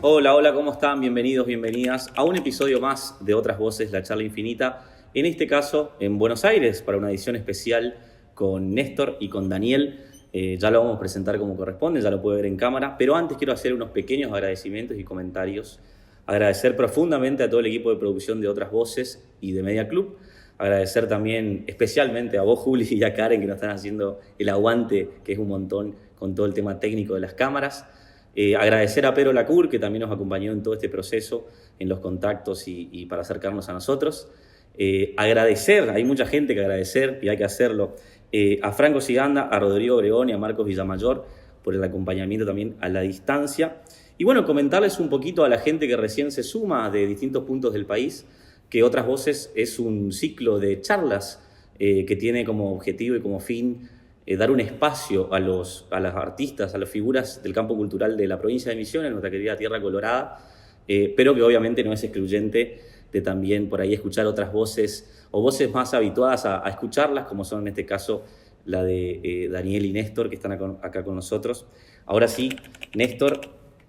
Hola, hola, ¿cómo están? Bienvenidos, bienvenidas a un episodio más de Otras Voces, la charla infinita. En este caso, en Buenos Aires, para una edición especial con Néstor y con Daniel. Ya lo vamos a presentar como corresponde, ya lo puede ver en cámara. Pero antes quiero hacer unos pequeños agradecimientos y comentarios. Agradecer profundamente a todo el equipo de producción de Otras Voces y de Media Club. Agradecer también especialmente a vos, Juli, y a Karen, que nos están haciendo el aguante, que es un montón, con todo el tema técnico de las cámaras. Agradecer a Pedro Lacour, que también nos acompañó en todo este proceso, en los contactos y para acercarnos a nosotros. Agradecer, hay mucha gente que agradecer y hay que hacerlo, a Franco Ciganda, a Rodrigo Obregón y a Marcos Villamayor por el acompañamiento también a la distancia. Y bueno, comentarles un poquito a la gente que recién se suma de distintos puntos del país que Otras Voces es un ciclo de charlas que tiene como objetivo y como fin dar un espacio a las artistas, a las figuras del campo cultural de la provincia de Misiones, nuestra querida Tierra Colorada, pero que obviamente no es excluyente de también por ahí escuchar otras voces o voces más habituadas a escucharlas, como son en este caso la de Daniel y Néstor, que están acá con nosotros. Ahora sí, Néstor,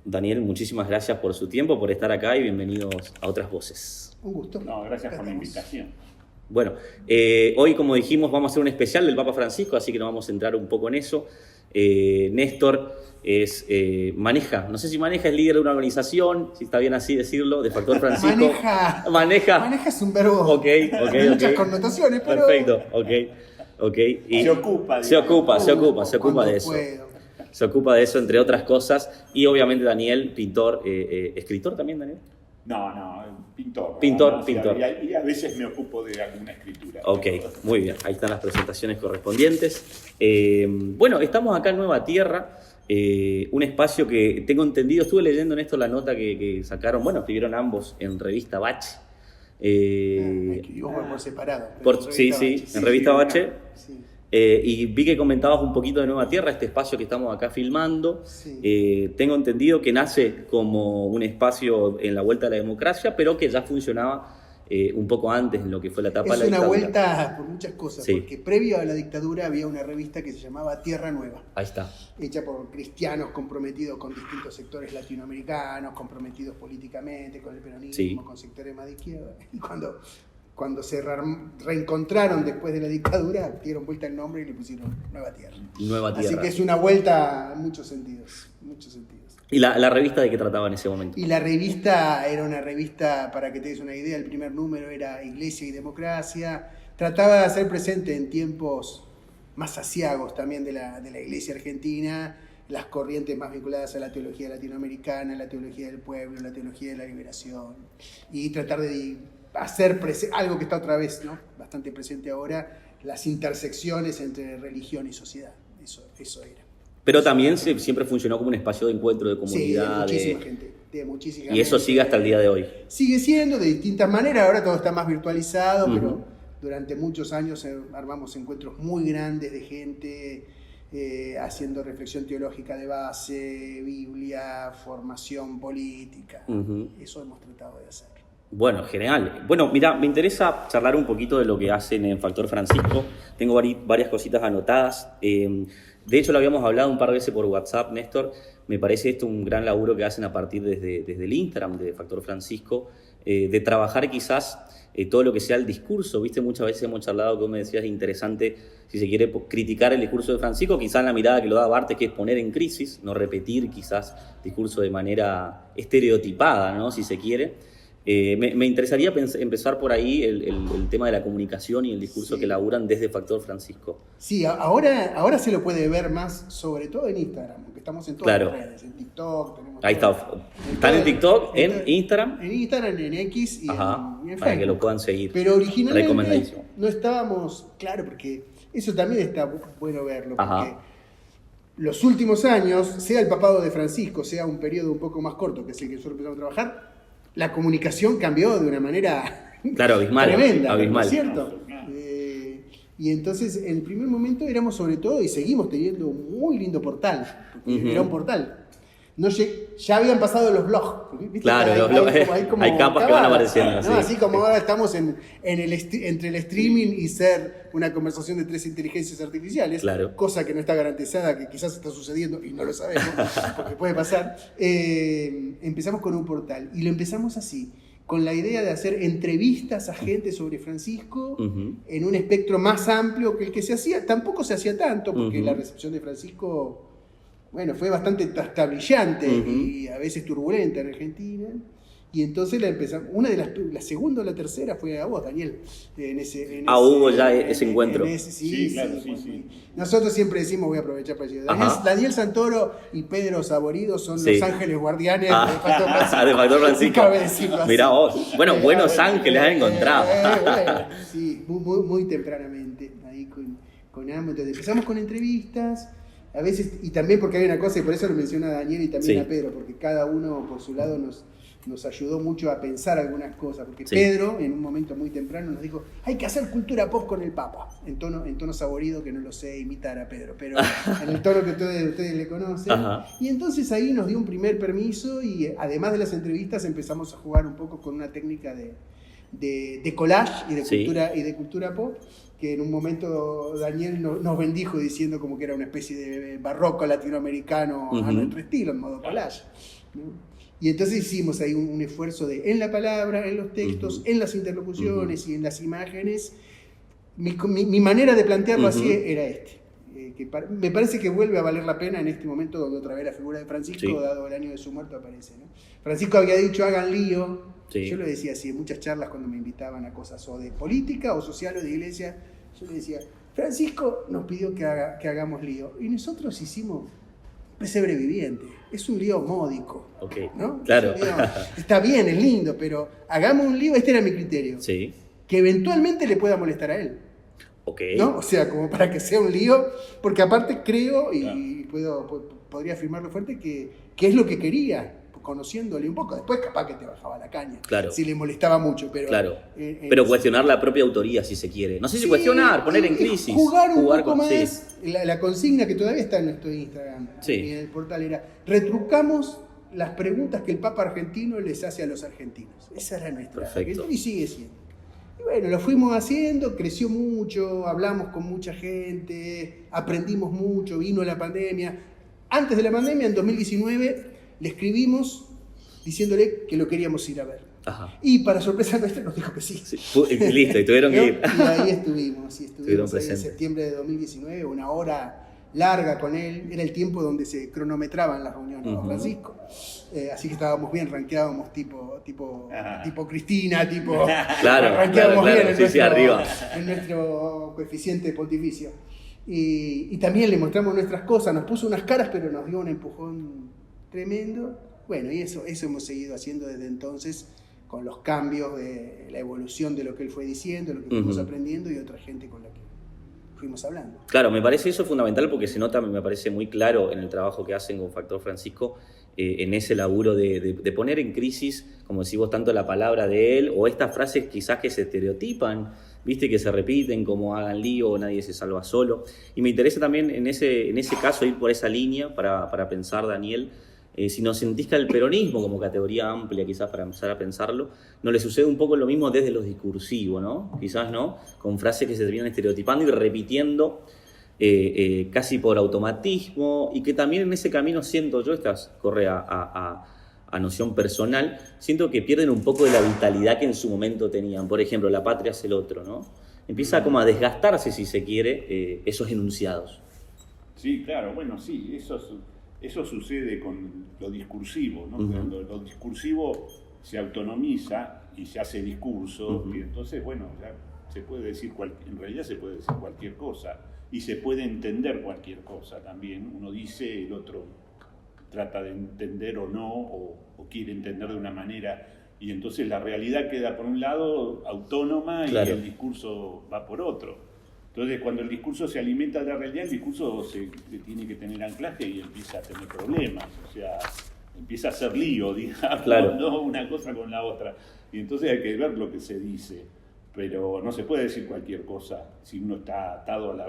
Daniel, muchísimas gracias por su tiempo, por estar acá y bienvenidos a Otras Voces. Un gusto. No, gracias por la invitación. Bueno, hoy, como dijimos, vamos a hacer un especial del Papa Francisco, así que nos vamos a centrar un poco en eso. Néstor maneja, no sé si maneja, es líder de una organización, si está bien así decirlo, de Factor Francisco. Maneja es un verbo de muchas connotaciones, pero... Perfecto, ok. Y se ocupa de eso. Se ocupa de eso, entre otras cosas. Y obviamente Daniel, pintor, escritor también, Daniel. No, pintor. Pintor. Y a veces me ocupo de alguna escritura. Ok, muy bien. Ahí están las presentaciones correspondientes. Bueno, estamos acá en Nueva Tierra, un espacio que tengo entendido, estuve leyendo en esto la nota que sacaron, bueno, escribieron ambos en Revista Bache. Me equivoco por separado. En Revista Bache. Sí. Y vi que comentabas un poquito de Nueva Tierra, este espacio que estamos acá filmando. Sí. Tengo entendido que nace como un espacio en la vuelta a la democracia, pero que ya funcionaba un poco antes en lo que fue la etapa de la dictadura. Es una vuelta por muchas cosas, sí. Porque previo a la dictadura había una revista que se llamaba Tierra Nueva. Ahí está. Hecha por cristianos comprometidos con distintos sectores latinoamericanos, comprometidos políticamente, con el peronismo, sí. Con sectores más de izquierda. Y cuando se reencontraron después de la dictadura, dieron vuelta el nombre y le pusieron Nueva Tierra. Nueva Tierra. Así que es una vuelta en muchos sentidos. ¿Y la revista de qué trataba en ese momento? Y la revista era una revista, para que te des una idea, el primer número era Iglesia y Democracia. Trataba de hacer presente en tiempos más aciagos también de la Iglesia argentina, las corrientes más vinculadas a la teología latinoamericana, la teología del pueblo, la teología de la liberación. Y tratar de hacer algo que está otra vez, ¿no? Bastante presente ahora, las intersecciones entre religión y sociedad. Eso era. Pero también siempre funcionó como un espacio de encuentro, de comunidad. Sí, de muchísima gente. Y eso sigue hasta el día de hoy. Sigue siendo de distintas maneras, ahora todo está más virtualizado, pero durante muchos años armamos encuentros muy grandes de gente haciendo reflexión teológica de base, Biblia, formación política. Eso hemos tratado de hacer. Bueno, genial. Bueno, mira, me interesa charlar un poquito de lo que hacen en Factor Francisco. Tengo varias cositas anotadas. De hecho, lo habíamos hablado un par de veces por WhatsApp, Néstor. Me parece esto un gran laburo que hacen a partir desde el Instagram de Factor Francisco, de trabajar quizás todo lo que sea el discurso. Viste, muchas veces hemos charlado, como me decías, es interesante, si se quiere, criticar el discurso de Francisco, quizás en la mirada que lo da Barthes, que es poner en crisis, no repetir quizás discurso de manera estereotipada, ¿no? Si se quiere. Me interesaría empezar por ahí el tema de la comunicación y el discurso que laburan desde Factor Francisco. Sí, ahora se lo puede ver más, sobre todo en Instagram, porque estamos en todas las redes, en TikTok. Ahí está. Están en TikTok, en Instagram. En Instagram, en X y en Facebook. Para que lo puedan seguir. Pero originalmente no estábamos, claro, porque eso también está bueno verlo, porque los últimos años, sea el papado de Francisco, sea un periodo un poco más corto, que es el que nosotros empezamos a trabajar, la comunicación cambió de una manera abismal, tremenda, abismal. ¿no es cierto? Y entonces, en el primer momento éramos sobre todo, y seguimos teniendo un muy lindo portal, porque era un portal. ya habían pasado los blogs. ¿Viste? Claro, hay capas que van apareciendo. ¿no? Sí. Así como ahora estamos entre el streaming y ser una conversación de 3 inteligencias artificiales, Claro. cosa que no está garantizada, que quizás está sucediendo y no lo sabemos, porque puede pasar. Empezamos con un portal y lo empezamos así, con la idea de hacer entrevistas a gente sobre Francisco en un espectro más amplio que el que se hacía. Tampoco se hacía tanto, porque la recepción de Francisco, bueno, fue bastante trastabillante y a veces turbulenta en Argentina. Y entonces la empezamos. La segunda o la tercera fue a vos, Daniel. Hubo ya ese encuentro. Sí, claro, sí. Nosotros siempre decimos, voy a aprovechar para decir, Daniel Santoro y Pedro Saborido son los ángeles guardianes de Factor Francisco. De Factor Francisco. Cabe decirlo así. Mirá vos. Bueno, buenos ángeles han encontrado. Bueno, sí, muy tempranamente, ahí con ambos. Entonces empezamos con entrevistas. A veces, y también porque hay una cosa, y por eso lo menciona Daniel y también a Pedro, porque cada uno por su lado nos ayudó mucho a pensar algunas cosas, porque Pedro en un momento muy temprano nos dijo, hay que hacer cultura pop con el Papa, en tono Saborido, que no lo sé imitar a Pedro, pero en el tono que ustedes le conocen. Y entonces ahí nos dio un primer permiso y además de las entrevistas empezamos a jugar un poco con una técnica de collage y de cultura pop, que en un momento Daniel nos bendijo diciendo como que era una especie de barroco latinoamericano a nuestro estilo, en modo collage, ¿no? Y entonces hicimos ahí un esfuerzo en la palabra, en los textos, en las interlocuciones y en las imágenes. Mi manera de plantearlo así era me parece que vuelve a valer la pena en este momento donde otra vez la figura de Francisco, dado el año de su muerte, aparece, ¿no? Francisco había dicho, hagan lío. Yo lo decía así en muchas charlas cuando me invitaban a cosas o de política o social o de iglesia. Yo le decía, Francisco nos pidió que hagamos lío. Y nosotros hicimos pesebre viviente. Es un lío módico. ¿No? Claro. Está bien, es lindo, pero hagamos un lío, este era mi criterio. Sí. Que eventualmente le pueda molestar a él. ¿No? O sea, como para que sea un lío, porque aparte creo, y podría afirmarlo fuerte, que es lo que quería, conociéndole un poco. Después capaz que te bajaba la caña, si le molestaba mucho. Pero, pero cuestionar la propia autoría, si se quiere. No sé si cuestionar, poner en crisis. Jugar un poco más. La consigna que todavía está en nuestro Instagram, en el portal, era retrucamos las preguntas que el Papa argentino les hace a los argentinos. Esa era nuestra. Y sigue siendo. Y bueno, lo fuimos haciendo, creció mucho, hablamos con mucha gente, aprendimos mucho, vino la pandemia. Antes de la pandemia, en 2019, le escribimos diciéndole que lo queríamos ir a ver. Y para sorpresa nuestra nos dijo que sí. Listo, y tuvieron que ir. Y ahí estuvimos en septiembre de 2019, una hora larga con él. Era el tiempo donde se cronometraban las reuniones con Francisco. Así que estábamos bien, rankeábamos tipo Cristina, rankeábamos bien en nuestro coeficiente pontificio. Y también le mostramos nuestras cosas, nos puso unas caras, pero nos dio un empujón tremendo. Bueno, y eso hemos seguido haciendo desde entonces, con los cambios de la evolución de lo que él fue diciendo, lo que fuimos aprendiendo y otra gente con la que fuimos hablando. Claro, me parece eso fundamental porque se nota, me parece muy claro en el trabajo que hacen con Factor Francisco, en ese laburo de poner en crisis, como decís vos, tanto la palabra de él o estas frases quizás que se estereotipan, viste, que se repiten como hagan lío o nadie se salva solo. Y me interesa también en ese caso ir por esa línea para pensar, Daniel, si nos sentís que al peronismo como categoría amplia, quizás para empezar a pensarlo, no le sucede un poco lo mismo desde lo discursivo, ¿no? Quizás, ¿no? Con frases que se terminan estereotipando y repitiendo casi por automatismo, y que también en ese camino siento yo, corre a noción personal, siento que pierden un poco de la vitalidad que en su momento tenían. Por ejemplo, la patria es el otro, ¿no? Empieza como a desgastarse, si se quiere, esos enunciados. Sí, claro, bueno, sí, eso sucede con lo discursivo, ¿no? Cuando lo discursivo se autonomiza y se hace discurso, y entonces, bueno, ya se puede decir, en realidad se puede decir cualquier cosa, y se puede entender cualquier cosa también. Uno dice, el otro trata de entender o no, o quiere entender de una manera, y entonces la realidad queda por un lado autónoma y el discurso va por otro. Entonces, cuando el discurso se alimenta de la realidad, el discurso tiene que tener anclaje y empieza a tener problemas, o sea, empieza a hacer lío, digamos, ¿no? Una cosa con la otra. Y entonces hay que ver lo que se dice, pero no se puede decir cualquier cosa si uno está atado a la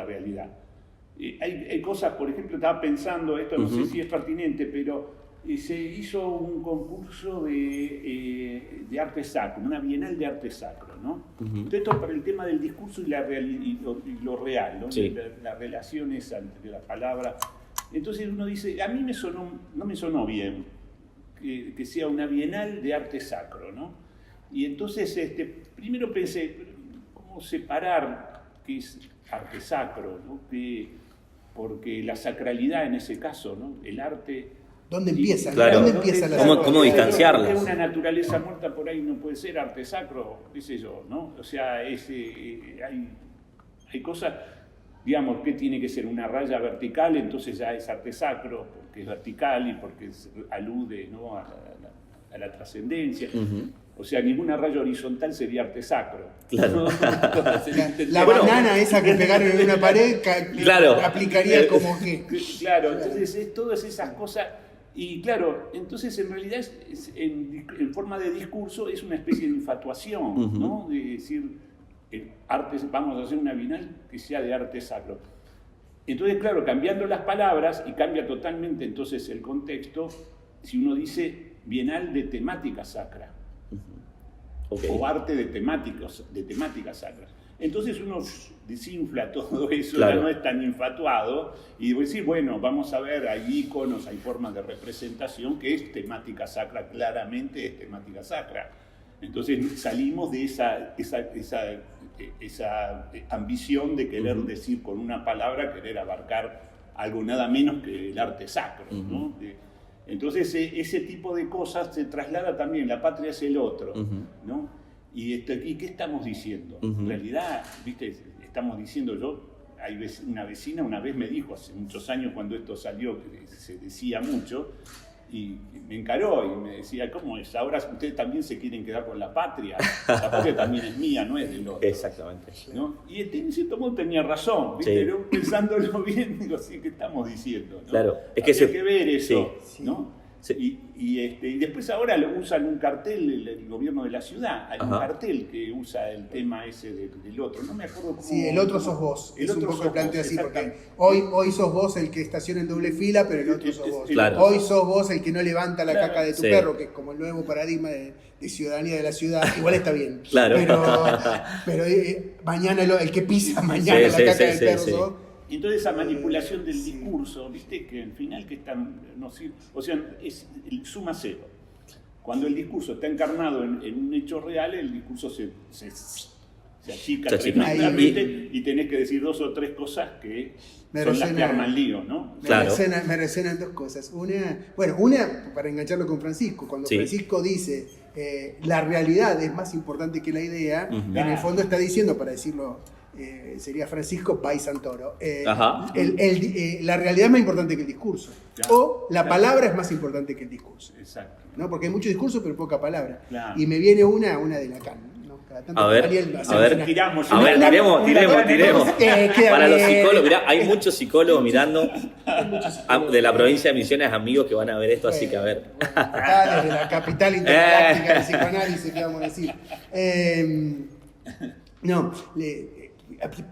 realidad. hay cosas, por ejemplo, estaba pensando, esto no sé si es pertinente, pero se hizo un concurso de arte sacro, una bienal de arte sacro, ¿no? Esto para el tema del discurso y lo real, ¿no? Sí. Las relaciones entre las palabras. Entonces uno dice, a mí no me sonó bien que sea una bienal de arte sacro, ¿no? Y entonces primero pensé, ¿cómo separar qué es arte sacro, ¿no? Porque la sacralidad en ese caso, ¿no? El arte... ¿Dónde empieza? Claro. ¿Dónde empieza la ¿Cómo sacralidad? distanciarlas? Porque una naturaleza muerta por ahí no puede ser arte sacro, qué sé yo, ¿no? O sea, hay cosas, digamos, que tiene que ser una raya vertical, entonces ya es arte sacro, porque es vertical y porque alude, ¿no? a la trascendencia. O sea, ninguna raya horizontal sería arte sacro. Claro. La banana esa que pegaron en una pared Claro. aplicaría como que... Claro, entonces es todas esas cosas. Y claro, entonces en realidad en forma de discurso es una especie de infatuación, ¿no? De decir, vamos a hacer una bienal que sea de arte sacro. Entonces, claro, cambiando las palabras, y cambia totalmente entonces el contexto, si uno dice bienal de temática sacra, o arte de temáticas sacras. Entonces uno desinfla todo eso, claro. Ya no es tan infatuado, y decir, bueno, vamos a ver, hay íconos, hay formas de representación que es temática sacra, claramente es temática sacra. Entonces salimos de esa ambición de querer decir con una palabra, querer abarcar algo nada menos que el arte sacro, ¿no? Entonces ese tipo de cosas se traslada también, la patria es el otro, ¿no? ¿Y qué estamos diciendo? En realidad, ¿viste? Estamos diciendo, una vecina una vez me dijo, hace muchos años cuando esto salió, que se decía mucho, y me encaró y me decía, ¿cómo es? Ahora ustedes también se quieren quedar con la patria también es mía, no es del otro. Exactamente. ¿No? Y en cierto modo tenía razón, ¿viste? Sí. Pero pensándolo bien, digo, sí, ¿qué estamos diciendo? ¿no? Claro, es que hay que ver eso, sí. ¿no? Sí. Y después ahora usan un cartel, el gobierno de la ciudad, hay un cartel que usa el tema ese del otro, no me acuerdo cómo... Sí, el otro sos vos, el es un otro poco sos planteo vos, así, porque hoy sos vos el que estaciona en doble fila, pero el otro sos vos. Claro. Hoy sos vos el que no levanta la caca de tu Sí. perro, que es como el nuevo paradigma de ciudadanía de la ciudad, igual está bien. Claro. Pero mañana el que pisa mañana la caca del perro sos vos. Y entonces esa manipulación del discurso, viste, que al final que están, no sé, o sea, es suma cero. Cuando el discurso está encarnado en un hecho real, el discurso se achica tremendamente y tenés que decir 2 o 3 cosas que son las que arman lío, ¿no? Me resuenan 2 cosas. Una para engancharlo con Francisco, cuando Francisco dice la realidad es más importante que la idea, en el fondo está diciendo, para decirlo, sería Francisco Pai Santoro, la realidad es más importante que el discurso, o la palabra es más importante que el discurso. Exacto. ¿No? Porque hay mucho discurso pero poca palabra. Claro. Y me viene una de Lacan. A ver, tiremos. Para los psicólogos, mirá, hay muchos psicólogos mirando de la provincia de Misiones, amigos que van a ver esto, así que a ver. Acá desde la capital intergaláctica del psicoanálisis, ¿qué vamos a decir?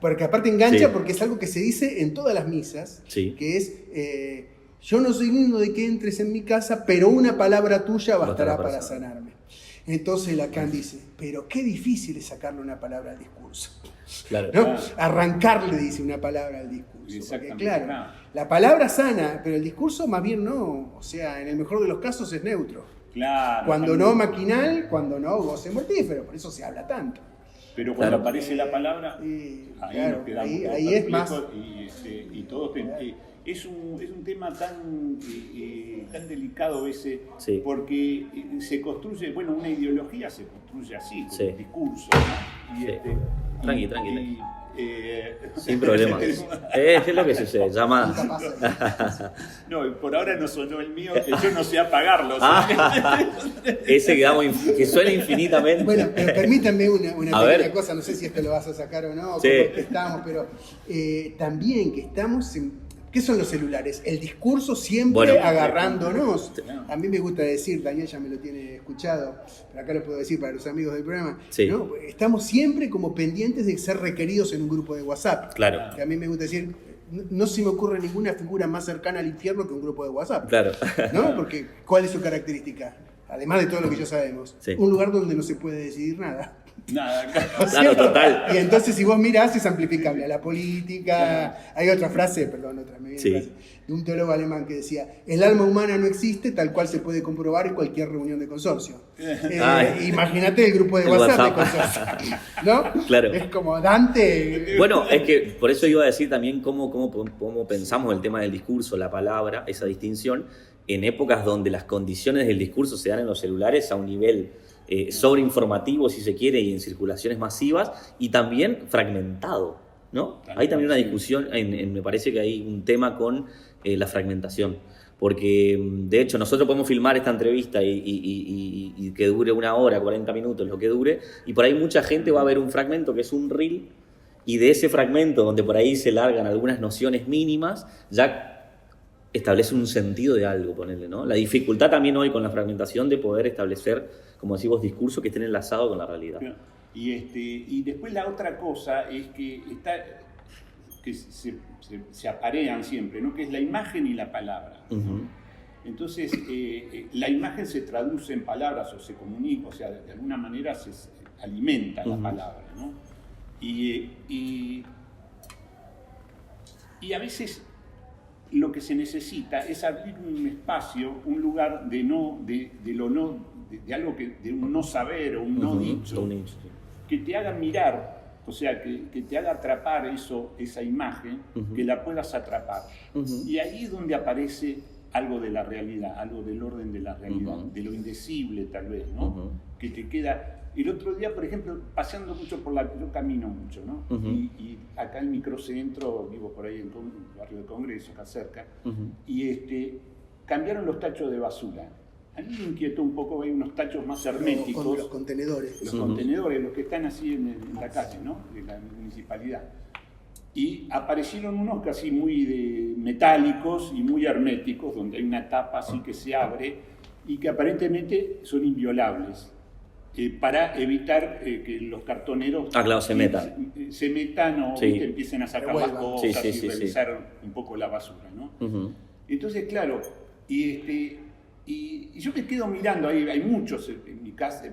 Porque aparte engancha porque es algo que se dice en todas las misas, que es, yo no soy digno de que entres en mi casa, pero una palabra tuya bastará para sanarme. Entonces Lacan dice, pero qué difícil es sacarle una palabra al discurso. Claro. ¿No? Arrancarle, dice, una palabra al discurso. Porque claro, la palabra sana, pero el discurso más bien no. O sea, en el mejor de los casos es neutro. Claro. Cuando no maquinal, cuando no goce mortífero, por eso se habla tanto. Pero cuando aparece la palabra, ahí nos quedamos ahí es más. Y todos es un tema tan delicado ese, porque se construye, una ideología se construye así, con el discurso, ¿no? Tranqui. Sin problema. Es lo que sucede, llama. No, por ahora no sonó el mío, que yo no sé apagarlo. Ese que suena infinitamente. Bueno, pero permítanme una pequeña cosa, no sé si esto lo vas a sacar o no, pero también que estamos en... ¿Qué son los celulares? El discurso siempre agarrándonos. A mí me gusta decir, Daniel ya me lo tiene escuchado, pero acá lo puedo decir para los amigos del programa, ¿no? Estamos siempre como pendientes de ser requeridos en un grupo de WhatsApp. Claro. Que a mí me gusta decir, no se me ocurre ninguna figura más cercana al infierno que un grupo de WhatsApp. Claro. ¿No? Porque, ¿cuál es su característica? Además de todo lo que ya sabemos. Sí. Un lugar donde no se puede decidir nada. Nada, Claro, total. Y entonces si vos mirás es amplificable a la política. Hay otra frase, perdón, me viene Sí. frase, de un teólogo alemán que decía, el alma humana no existe tal cual se puede comprobar en cualquier reunión de consorcio. Imagínate el grupo de El WhatsApp de WhatsApp. consorcio. ¿No? Claro. Es como Dante. Bueno, es que por eso iba a decir también cómo pensamos el tema del discurso, la palabra, esa distinción, en épocas donde las condiciones del discurso se dan en los celulares a un nivel sobreinformativo, si se quiere, y en circulaciones masivas, y también fragmentado, ¿no? Hay también una discusión, me parece que hay un tema con la fragmentación, porque de hecho nosotros podemos filmar esta entrevista y que dure 1 hora, 40 minutos, lo que dure, y por ahí mucha gente va a ver un fragmento que es un reel, y de ese fragmento, donde por ahí se largan algunas nociones mínimas, ya establece un sentido de algo, ponerle, ¿no? La dificultad también hoy con la fragmentación de poder establecer, como decimos, discursos que estén enlazados con la realidad. Y después la otra cosa es que se aparean siempre, ¿no? Que es la imagen y la palabra, ¿no? Uh-huh. Entonces, la imagen se traduce en palabras o se comunica, o sea, de alguna manera se alimenta la palabra, ¿no? Y a veces lo que se necesita es abrir un espacio, un lugar de algo de un no saber o un no dicho, que te haga mirar, o sea, que te haga atrapar esa imagen, que la puedas atrapar. Y ahí es donde aparece algo de la realidad, algo del orden de la realidad, de lo indecible tal vez, ¿no? Que te queda. El otro día, por ejemplo, paseando mucho yo camino mucho, ¿no? Y acá en Microcentro, vivo por ahí en el barrio de Congreso, acá cerca, y cambiaron los tachos de basura. A mí me inquietó un poco, hay unos tachos más herméticos. Con los contenedores. Los contenedores, los que están así en la calle, ¿no? De la municipalidad. Y aparecieron unos casi muy metálicos y muy herméticos, donde hay una tapa así que se abre y que aparentemente son inviolables. Para evitar que los cartoneros se metan. Se metan o Sí. que empiecen a sacar las cosas y revisar un poco la basura, ¿no? Entonces, claro, y yo me quedo mirando, hay muchos en mi casa,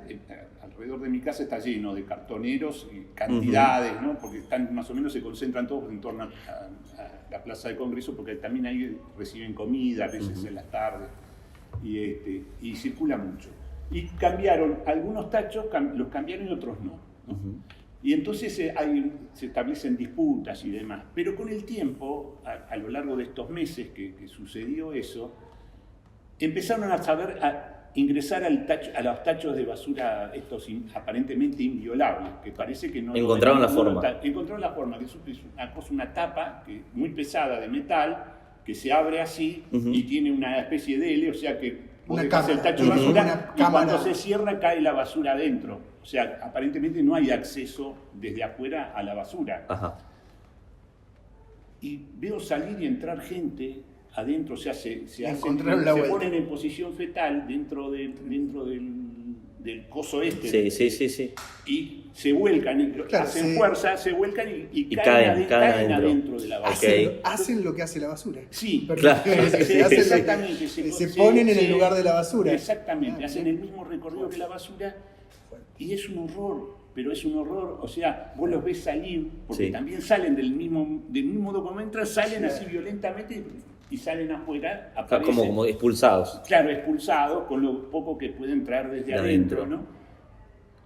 alrededor de mi casa está lleno de cartoneros y cantidades, ¿no? Porque más o menos se concentran todos en torno a la Plaza de Congreso, porque también ahí reciben comida, a veces en las tardes, y circula mucho. Y cambiaron, algunos tachos los cambiaron y otros no. Y entonces se establecen disputas y demás. Pero con el tiempo, a lo largo de estos meses que sucedió eso, empezaron a ingresar a los tachos de basura estos aparentemente inviolables, que parece que no... Encontraron la forma. Encontraron la forma, que es una tapa muy pesada de metal, que se abre así y tiene una especie de L, o sea que... Vos dejás el tacho de basura y cuando se cierra cae la basura adentro. O sea, aparentemente no hay acceso desde afuera a la basura. Ajá. Y veo salir y entrar gente adentro, o sea, se ponen en posición fetal dentro del coso Sí. Y se vuelcan, hacen fuerza, se vuelcan y caen adentro de la basura. Hacen lo que hace la basura. Sí, claro. Exactamente. Se ponen en el lugar de la basura. Exactamente, hacen el mismo recorrido que la basura y es un horror, pero es un horror, o sea, vos los ves salir, porque también salen del mismo modo como entran, salen así violentamente y salen afuera, aparecen, como expulsados. Claro, expulsados, con lo poco que pueden traer desde adentro, ¿no?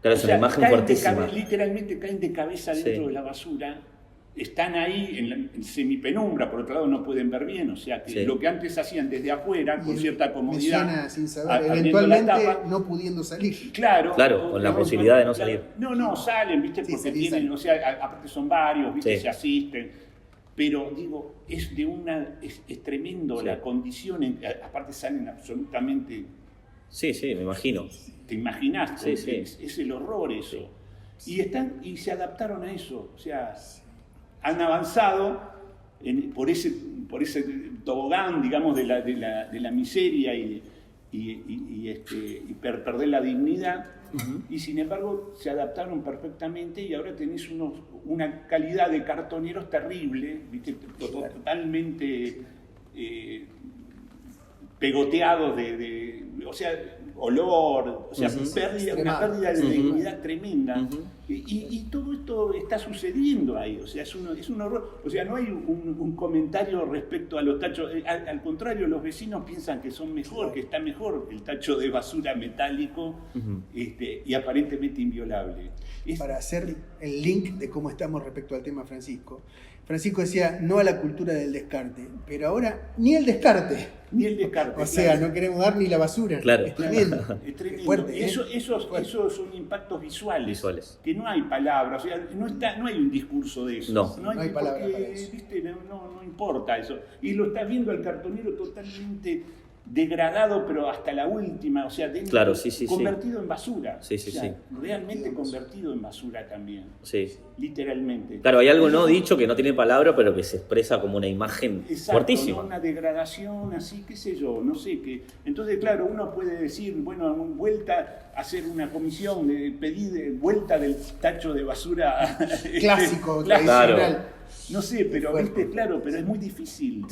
Claro, es una imagen fuertísima. Literalmente caen de cabeza dentro de la basura, están ahí en semipenumbra, por otro lado no pueden ver bien, o sea que lo que antes hacían desde afuera, con cierta comodidad, me suena sin saber, eventualmente no pudiendo salir. Claro, con la posibilidad de no salir. No, salen, ¿viste? Porque tienen, o sea, aparte son varios, ¿viste? Se asisten. Pero digo, es tremendo la condición, aparte salen absolutamente... Sí, me imagino. ¿Te imaginás? Sí. Es el horror eso. Y se adaptaron a eso, o sea, han avanzado por ese tobogán, digamos, de la miseria y perder la dignidad, y sin embargo se adaptaron perfectamente y ahora tenés una calidad de cartoneros terrible, ¿viste? Totalmente pegoteados o sea, olor, o sea, una pérdida de dignidad tremenda. Y todo esto está sucediendo ahí, o sea, es un horror. O sea, no hay un comentario respecto a los tachos. Al contrario, los vecinos piensan que son mejor, que está mejor el tacho de basura metálico y aparentemente inviolable. Para hacer el link de cómo estamos respecto al tema Francisco decía no a la cultura del descarte, pero ahora ni el descarte. Ni el descarte. O sea, no queremos dar ni la basura. Claro. Es tremendo. Es tremendo. Es fuerte, y esos son impactos visuales. Que no hay palabras, o sea, no hay un discurso de eso. No hay palabras para eso. ¿Viste? No importa eso. Y lo estás viendo al cartonero totalmente degradado, pero hasta la última, o sea, convertido en basura. Realmente convertido en basura también. Literalmente. Claro, hay algo no dicho que no tiene palabra, pero que se expresa como una imagen fuertísima. ¿No? Una degradación así, qué sé yo, no sé qué. Entonces, claro, uno puede decir, bueno, vuelta a hacer una comisión de pedir vuelta del tacho de basura clásico, tradicional. Claro. No sé, pero viste, claro, pero es muy difícil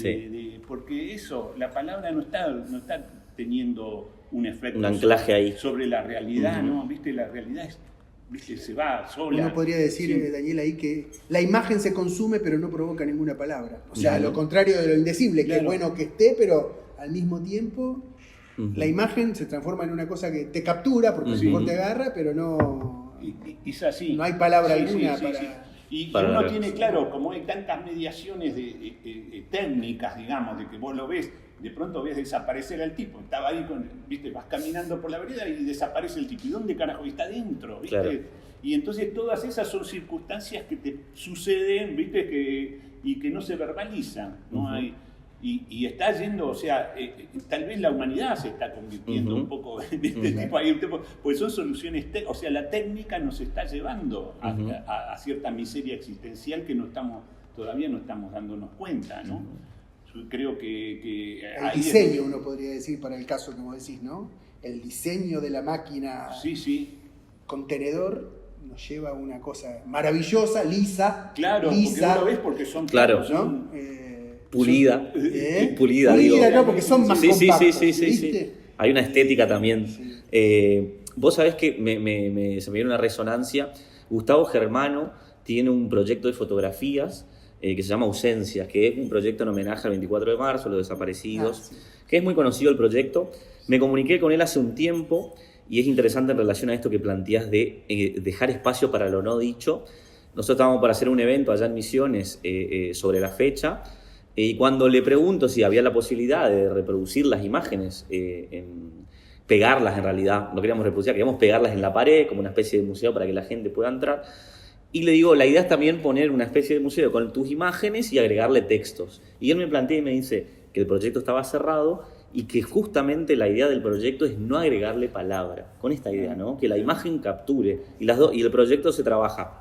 porque la palabra no está teniendo un efecto, un anclaje ahí sobre la realidad, ¿no? Viste, la realidad se va sola. Uno podría decir, Daniel, ahí que la imagen se consume pero no provoca ninguna palabra. O sea, lo contrario de lo indecible, que es bueno que esté, pero al mismo tiempo la imagen se transforma en una cosa que te captura porque te agarra, pero no, es así. No hay palabra alguna para... Y uno tiene, claro, como hay tantas mediaciones técnicas, digamos, de que vos lo ves, de pronto ves desaparecer al tipo. Estaba ahí, ¿viste? Vas caminando por la vereda y desaparece el tipo. ¿Y dónde carajo está dentro? ¿Viste? Claro. Y entonces todas esas son circunstancias que te suceden, ¿viste? Y que no se verbalizan. No hay... Y está yendo, o sea, tal vez la humanidad se está convirtiendo un poco en este tipo, pues son soluciones, o sea, la técnica nos está llevando a cierta miseria existencial que todavía no estamos dándonos cuenta, ¿no? Creo que el diseño, uno podría decir, para el caso que vos decís, ¿no? El diseño de la máquina contenedor nos lleva a una cosa maravillosa, lisa. Claro, porque no lo ves porque son... Claro, ¿no? Pulida, pulida, digo. No, porque son más compactos. Sí. Hay una estética también. Vos sabés que se me dio una resonancia. Gustavo Germano tiene un proyecto de fotografías que se llama Ausencias, que es un proyecto en homenaje al 24 de marzo, los desaparecidos, que es muy conocido el proyecto. Me comuniqué con él hace un tiempo y es interesante en relación a esto que planteás de dejar espacio para lo no dicho. Nosotros estábamos para hacer un evento allá en Misiones sobre la fecha. Y cuando le pregunto si había la posibilidad de reproducir las imágenes, pegarlas en realidad, no queríamos reproducir, queríamos pegarlas en la pared como una especie de museo para que la gente pueda entrar. Y le digo, la idea es también poner una especie de museo con tus imágenes y agregarle textos. Y él me plantea y me dice que el proyecto estaba cerrado y que justamente la idea del proyecto es no agregarle palabra. Con esta idea, ¿no? Que la imagen capture. Y el proyecto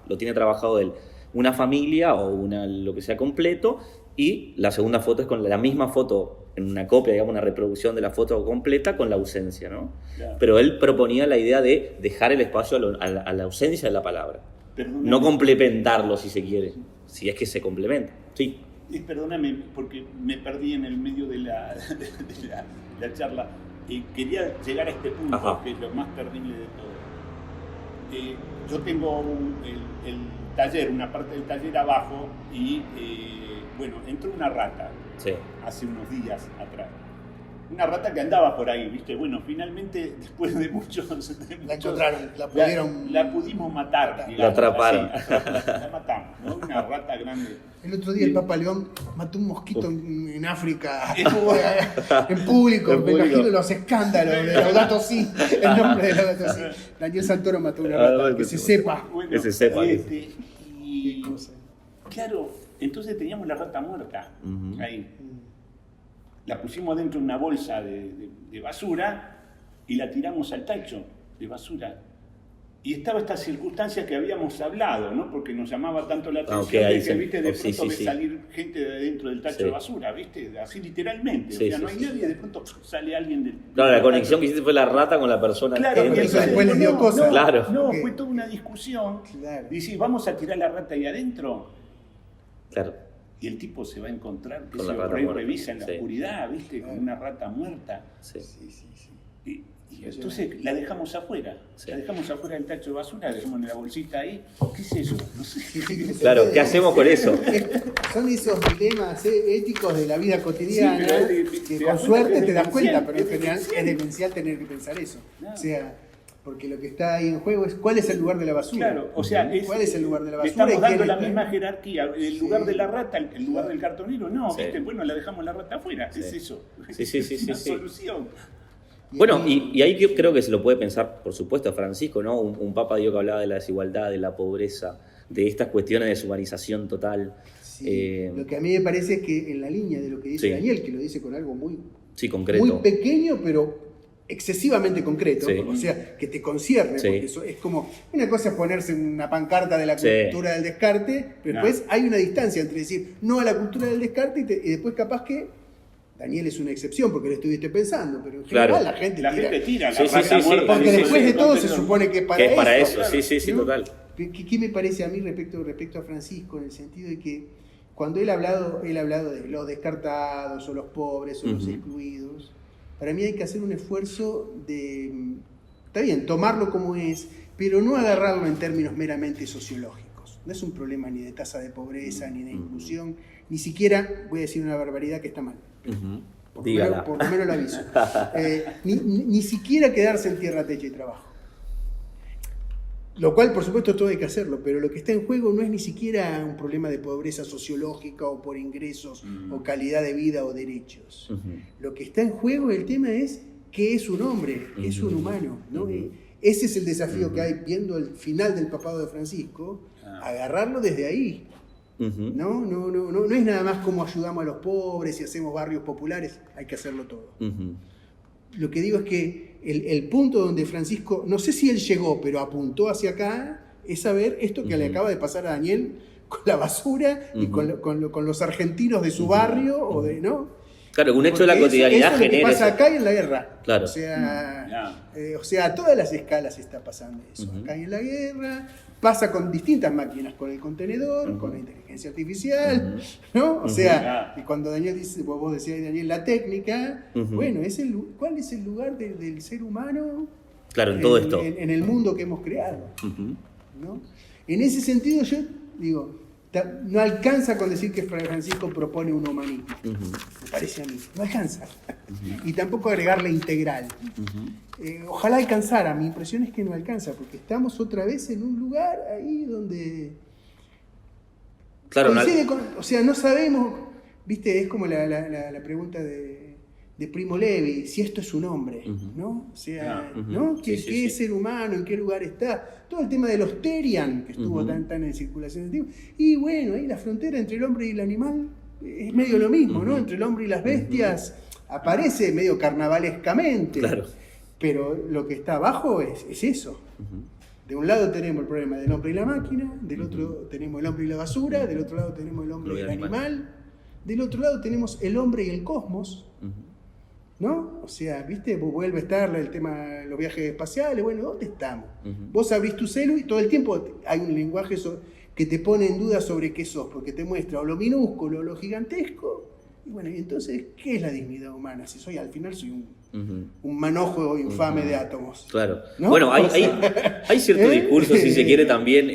lo tiene trabajado él. Una familia o lo que sea completo. Y la segunda foto es con la misma foto, en una copia, digamos, una reproducción de la foto completa con la ausencia, ¿no? Claro. Pero él proponía la idea de dejar el espacio a la ausencia de la palabra. Perdóname. No complementarlo, si se quiere, si es que se complementa. Sí. Perdóname, porque me perdí en el medio de la charla. Quería llegar a este punto, que es lo más terrible de todo. Yo tengo el taller, una parte del taller abajo y... bueno, entró una rata hace unos días atrás. Una rata que andaba por ahí, ¿viste? Bueno, finalmente, después de muchos... La encontraron, la pudimos matar. Digamos, la atraparon. La matamos, ¿no? Una rata grande. El otro día el Papa León mató un mosquito en África, en público. Me imagino los escándalos de Laudato Si, el nombre de Laudato Si. Daniel Santoro mató una rata, que se sepa. Bueno, que se sepa. Qué cosa. Claro, entonces teníamos la rata muerta ahí. La pusimos dentro de una bolsa de basura y la tiramos al tacho de basura. Y estaba esta circunstancia que habíamos hablado, ¿no? Porque nos llamaba tanto la atención ahí de que, ¿viste? De pronto sí, ve sí. salir gente de dentro del tacho de basura, ¿viste? Así literalmente. Sí, o sea, sí, no hay sí, nadie, de pronto sale alguien del... Claro, la conexión que hiciste fue la rata con la persona. Claro, que y eso entonces después les dio no, cosas. Claro. No, Ok. fue toda una discusión. Claro. Dice, vamos a tirar la rata ahí adentro. Claro. Y el tipo se va a encontrar, que Con se la rata por ahí muerta, revisa en la sí. oscuridad, ¿viste? Claro. Con una rata muerta. Sí. Sí, sí, sí. Y entonces la dejamos afuera. Sí. La dejamos afuera del tacho de basura, la dejamos en la bolsita ahí. ¿Qué es eso? No sé. Claro, ¿qué hacemos con eso? Son esos dilemas éticos de la vida cotidiana Sí, pero que te con das suerte cuenta que te das es cuenta, demencial, pero en es general demencial. es demencial tener que pensar eso. Claro. O sea, porque lo que está ahí en juego es cuál es el lugar de la basura. Claro, o sea, ¿Cuál es el lugar de la le basura? estamos y dando quién la está? misma jerarquía. El lugar de la rata, el lugar del cartonero, no, Sí. ¿viste? Bueno, la dejamos la rata afuera. ¿Qué es Sí. eso? Sí, sí, sí, Es una sí, sí. solución. Bueno, y ahí creo que se lo puede pensar, por supuesto, a Francisco, ¿no? Un papa dio que hablaba de la desigualdad, de la pobreza, de estas cuestiones de deshumanización total. Sí, lo que a mí me parece es que en la línea de lo que dice Sí. Daniel, que lo dice con algo muy, Sí, concreto. muy pequeño, pero excesivamente concreto, Sí. o sea, que te concierne, Sí. porque eso es como, una cosa es ponerse una pancarta de la Sí. cultura del descarte, pero Claro. después hay una distancia entre decir no a la cultura del descarte y después capaz que Daniel es una excepción porque lo estuviste pensando, pero en Claro. general la gente La tira. gente tira Sí, la sí, rata sí, muerta. Porque sí, sí, después sí, de todo se Entonces, supone que es para Que es para eso. eso, sí, sí, sí, ¿no? total. ¿Qué me parece a mí respecto a Francisco? En el sentido de que cuando él ha hablado de los descartados o los pobres o los Ujú. excluidos, para mí hay que hacer un esfuerzo de, está bien, tomarlo como es, pero no agarrarlo en términos meramente sociológicos. No es un problema ni de tasa de pobreza, ni de inclusión, ni siquiera, voy a decir una barbaridad que está mal. Ujú. Por Dígala. lo menos lo aviso. Ni siquiera quedarse en tierra, techo y trabajo. Lo cual, por supuesto, todo hay que hacerlo, pero lo que está en juego no es ni siquiera un problema de pobreza sociológica o por ingresos o calidad de vida o derechos. Ujú. Lo que está en juego, el tema es qué es un hombre, qué es un humano, ¿no? Ujú. Ese es el desafío que hay viendo el final del papado de Francisco, agarrarlo desde ahí. Ujú. No es nada más como ayudamos a los pobres y hacemos barrios populares, hay que hacerlo todo. Ujú. Lo que digo es que el punto donde Francisco, no sé si él llegó, pero apuntó hacia acá, es saber esto que le acaba de pasar a Daniel con la basura y con los argentinos de su barrio, o de, ¿no? Claro, un hecho de la Porque cotidianidad eso es lo que genera pasa eso. acá y en la guerra. Claro. O sea, a todas las escalas está pasando eso. Ujú. Acá y en la guerra, pasa con distintas máquinas, con el contenedor, con la inteligencia artificial, ¿no? O sea, y cuando Daniel dice, vos decías, Daniel, la técnica, bueno, ¿cuál es el lugar del ser humano? Claro, en todo esto. En el mundo que hemos creado, Ujú. ¿no? En ese sentido yo digo, no alcanza con decir que Francisco propone un humanismo, me parece a mí, no alcanza. Y tampoco agregarle integral. Ojalá alcanzara, mi impresión es que no alcanza, porque estamos otra vez en un lugar ahí donde Claro, coincide o sea, no sabemos, viste, es como la pregunta de Primo Levi, si esto es un hombre, ¿no? O sea, ¿no? ¿Qué es ser humano? ¿En qué lugar está? Todo el tema de los Terian, que estuvo tan en circulación en el tiempo. Y bueno, ahí la frontera entre el hombre y el animal es medio lo mismo, ¿no? Entre el hombre y las bestias aparece medio carnavalescamente. Claro. Pero lo que está abajo es eso. De un lado tenemos el problema del hombre y la máquina, del otro tenemos el hombre y la basura, del otro lado tenemos el hombre y el animal, del otro lado tenemos el hombre y el cosmos, ¿no? O sea, ¿viste? Vuelve a estar el tema de los viajes espaciales, bueno, ¿dónde estamos? Vos abrís tu celu y todo el tiempo hay un lenguaje que te pone en duda sobre qué sos, porque te muestra o lo minúsculo o lo gigantesco, y bueno, y entonces, ¿qué es la dignidad humana? Si al final soy un manojo infame de átomos. Claro. ¿No? Bueno, hay cierto ¿Eh? discurso, si se quiere, también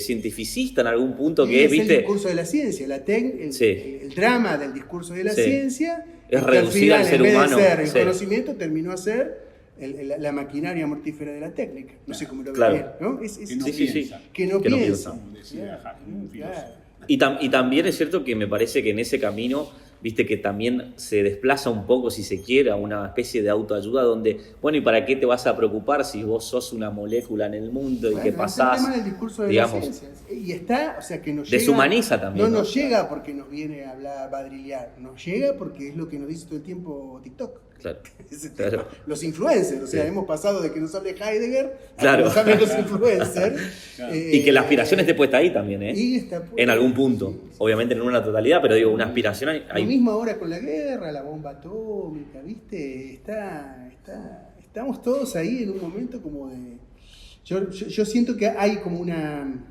cientificista en algún punto, que es, el ¿viste? discurso de la ciencia, el drama del discurso de la Sí. ciencia, Es que reducir al ser en vez humano. de ser el Sí. conocimiento, terminó a ser la maquinaria mortífera de la técnica. No sé cómo lo Claro. ven, ¿no? Que no Sí, sí, sí. piensa. Que no Que no piensa. piensa. Decía un filósofo. Claro. Y también es cierto que me parece que en ese camino, viste, que también se desplaza un poco, si se quiere, a una especie de autoayuda donde, bueno, ¿y para qué te vas a preocupar si vos sos una molécula en el mundo y Bueno, que es pasás, el tema del discurso de digamos, la ciencia. Y está, o sea, que nos deshumaniza llega, también, No ¿no? nos llega porque nos viene a hablar, a badrilear. Nos llega porque es lo que nos dice todo el tiempo TikTok. Claro. Claro. Los influencers, o sea, Sí. hemos pasado de que nos hable Heidegger a Claro. que nos hablen los influencers. Claro. Y que la aspiración esté puesta ahí también, ¿eh? Y está puesto. En algún punto. Sí, sí. Obviamente no en una totalidad, pero digo, una aspiración hay. Lo mismo ahora con la guerra, la bomba atómica, ¿viste? Estamos todos ahí en un momento como de... Yo siento que hay como una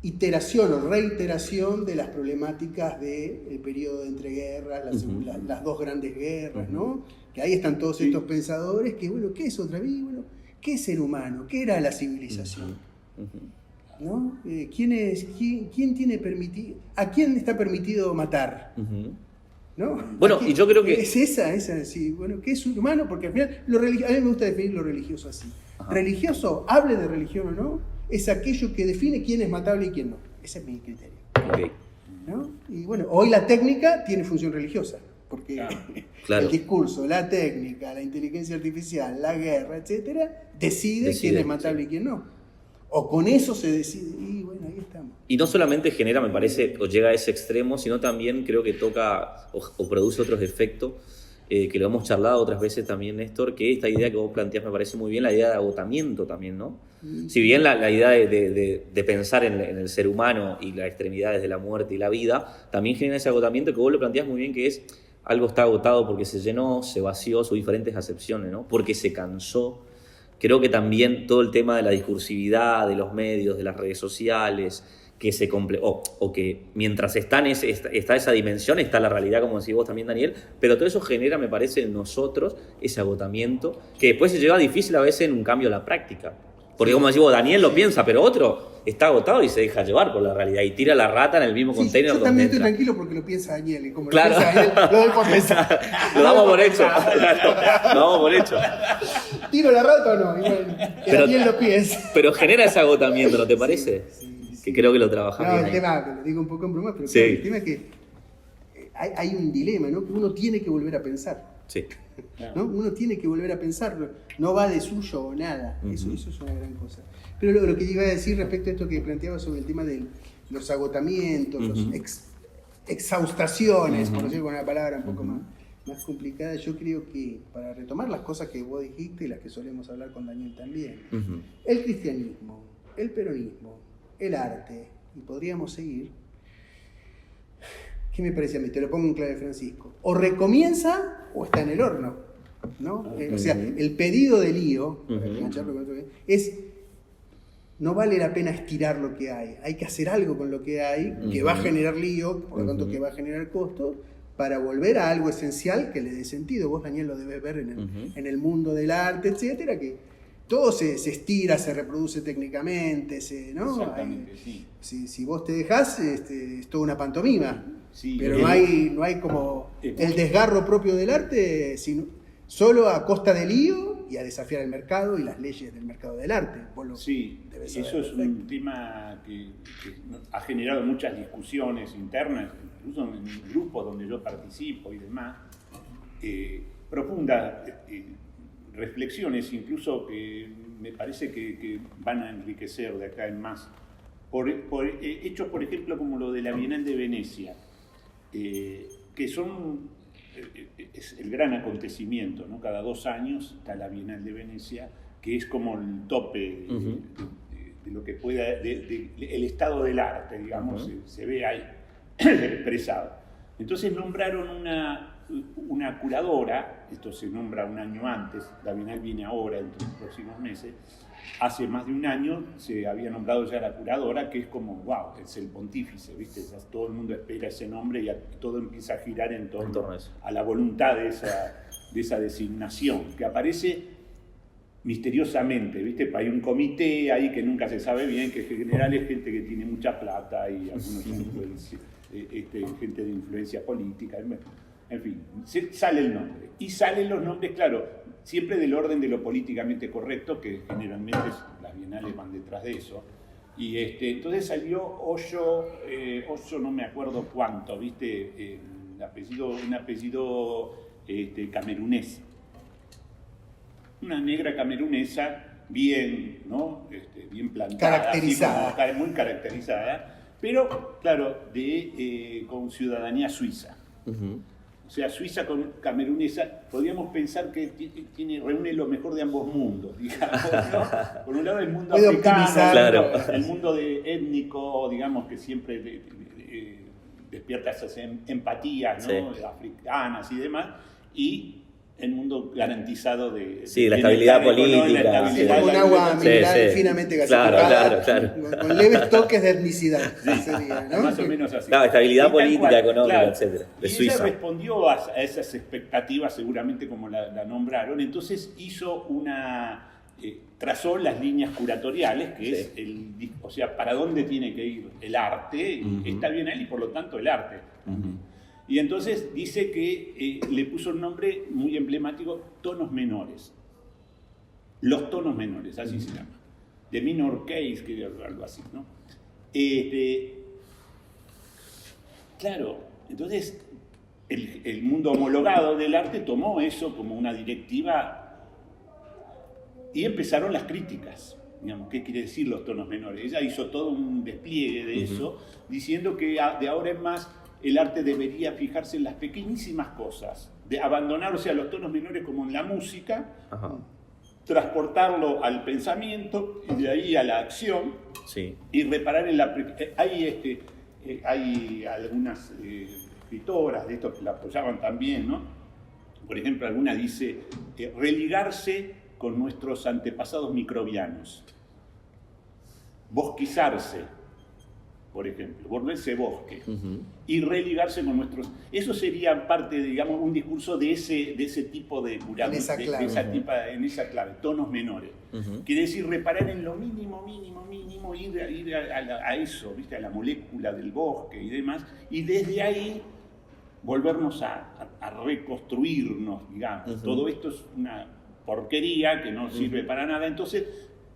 iteración o reiteración de las problemáticas del periodo de entreguerras, las dos grandes guerras, ¿no? Que ahí están todos estos pensadores que, bueno, ¿qué es otra vez? Bueno, ¿qué es ser humano? ¿Qué era la civilización? ¿No? ¿Quién tiene permitido? ¿A quién está permitido matar? ¿No? Bueno, y yo creo que... Es esa, sí. Bueno, ¿qué es un humano? Porque al final, a mí me gusta definir lo religioso así. Ajá. Religioso, hable de religión o no, es aquello que define quién es matable y quién no. Ese es mi criterio. Ok. ¿No? Y bueno, hoy la técnica tiene función religiosa, porque Claro. el discurso, la técnica, la inteligencia artificial, la guerra, etcétera, decide quién es matable y quién no. O con eso se decide, y bueno, ahí estamos. Y no solamente genera, me parece, o llega a ese extremo, sino también creo que toca o produce otros efectos, que lo hemos charlado otras veces también, Néstor, que esta idea que vos planteás me parece muy bien, la idea de agotamiento también, ¿no? Si bien la idea de pensar en el ser humano y las extremidades de la muerte y la vida, también genera ese agotamiento que vos lo planteás muy bien, que es algo está agotado porque se llenó, se vació, son diferentes acepciones, ¿no? Porque se cansó. Creo que también todo el tema de la discursividad, de los medios, de las redes sociales, que se o que mientras está esa dimensión, está la realidad, como decís vos también, Daniel, pero todo eso genera, me parece, en nosotros ese agotamiento, que después se lleva difícil a veces en un cambio a la práctica. Porque como decís vos, Daniel lo piensa, pero otro está agotado y se deja llevar por la realidad y tira la rata en el mismo container yo donde también estoy entra. tranquilo porque lo piensa Daniel, y como Claro. lo piensa Daniel, lo doy por pensar. Lo damos por hecho. Lo damos por hecho. ¿Tiro la rata o no? Y bueno, que Pero- Daniel lo piense. Pero genera ese agotamiento, ¿no te parece? Sí. Que creo que lo trabajamos No, bien el ahí. tema, lo digo un poco en broma, pero Sí. claro, el tema es que hay un dilema, ¿no? Que uno tiene que volver a pensar, Sí. ¿no? Uno tiene que volver a pensarlo, no va de suyo o nada, eso es una gran cosa. Pero lo que iba a decir respecto a esto que planteaba sobre el tema de los agotamientos, los exhaustaciones, por decirlo con una palabra un poco más complicada, yo creo que para retomar las cosas que vos dijiste y las que solemos hablar con Daniel también, el cristianismo, el peronismo, el arte, y podríamos seguir. ¿Qué me parece a mí? Te lo pongo en clave, Francisco. O recomienza o está en el horno, ¿no? O sea, el pedido de Lío, para engancharlo con otro, es: no vale la pena estirar lo que hay que hacer algo con lo que hay, que va a generar lío, por lo tanto que va a generar costo, para volver a algo esencial que le dé sentido. Vos, Daniel, lo debes ver en el mundo del arte, etcétera, que todo se estira, se reproduce técnicamente, ¿no? Exactamente, sí. Si vos te dejás, es toda una pantomima. Sí, Pero no hay como el desgarro propio del arte, sino solo a costa del lío y a desafiar el mercado y las leyes del mercado del arte. Sí, debes saber eso es perfecto. un tema que ha generado muchas discusiones internas, incluso en grupos donde yo participo y demás, profundas reflexiones, incluso que me parece que van a enriquecer de acá en más, por hechos, por ejemplo, como lo de la Bienal de Venecia, que son es el gran acontecimiento, ¿no? Cada 2 años está la Bienal de Venecia, que es como el tope de lo que pueda, el estado del arte, digamos, se ve ahí expresado. Entonces nombraron una curadora, esto se nombra un año antes, la Bienal viene ahora, en los próximos meses. Hace más de un año se había nombrado ya la curadora, que es como, wow, es el pontífice, ¿viste? Ya todo el mundo espera ese nombre y todo empieza a girar en torno a la voluntad de esa designación, que aparece misteriosamente, ¿viste? Hay un comité ahí que nunca se sabe bien, que en general es gente que tiene mucha plata y algunos gente de influencia política, en fin, sale el nombre. Y salen los nombres, claro, siempre del orden de lo políticamente correcto, que generalmente las bienales van detrás de eso. Y entonces salió Hoyo no me acuerdo cuánto, ¿viste? Un apellido camerunés. Una negra camerunesa bien, ¿no? Bien plantada. Caracterizada. Así como, muy caracterizada, pero, claro, con ciudadanía suiza. O sea, Suiza camerunesa, podríamos pensar que reúne lo mejor de ambos mundos, digamos, ¿no? Por un lado el mundo africano, claro, el mundo étnico, digamos, que siempre despierta esas empatías, ¿no? Sí. Africanas y demás, y el mundo garantizado de la estabilidad política. Un agua mineral finamente gasificada, claro. Con leves toques de etnicidad. Sería, ¿no? Más o menos así. Claro, estabilidad política, económica, claro. etcétera, de y Suiza. ella respondió a esas expectativas, seguramente como la nombraron. Entonces hizo trazó las líneas curatoriales, que es o sea, para dónde tiene que ir el arte, está bien ahí, y por lo tanto el arte. Y entonces dice que le puso un nombre muy emblemático, tonos menores. Los tonos menores, así se llama. The minor case, que algo así, ¿no? Claro, entonces el mundo homologado del arte tomó eso como una directiva y empezaron las críticas. Digamos, ¿qué quiere decir los tonos menores? Ella hizo todo un despliegue de eso, diciendo que de ahora en más el arte debería fijarse en las pequeñísimas cosas, de abandonarse a los tonos menores como en la música, transportarlo al pensamiento y de ahí a la acción, y reparar en la... Hay algunas escritoras de esto que la apoyaban también, ¿no? Por ejemplo, alguna dice religarse con nuestros antepasados microbianos, bosquizarse, por ejemplo, volverse bosque, y religarse con nuestros... Eso sería parte, digamos, un discurso de ese tipo de curaduría, en esa clave, tonos menores. Quiere decir reparar en lo mínimo, ir a eso, ¿viste? A la molécula del bosque y demás, y desde ahí volvernos a reconstruirnos, digamos. Todo esto es una porquería que no sirve para nada. Entonces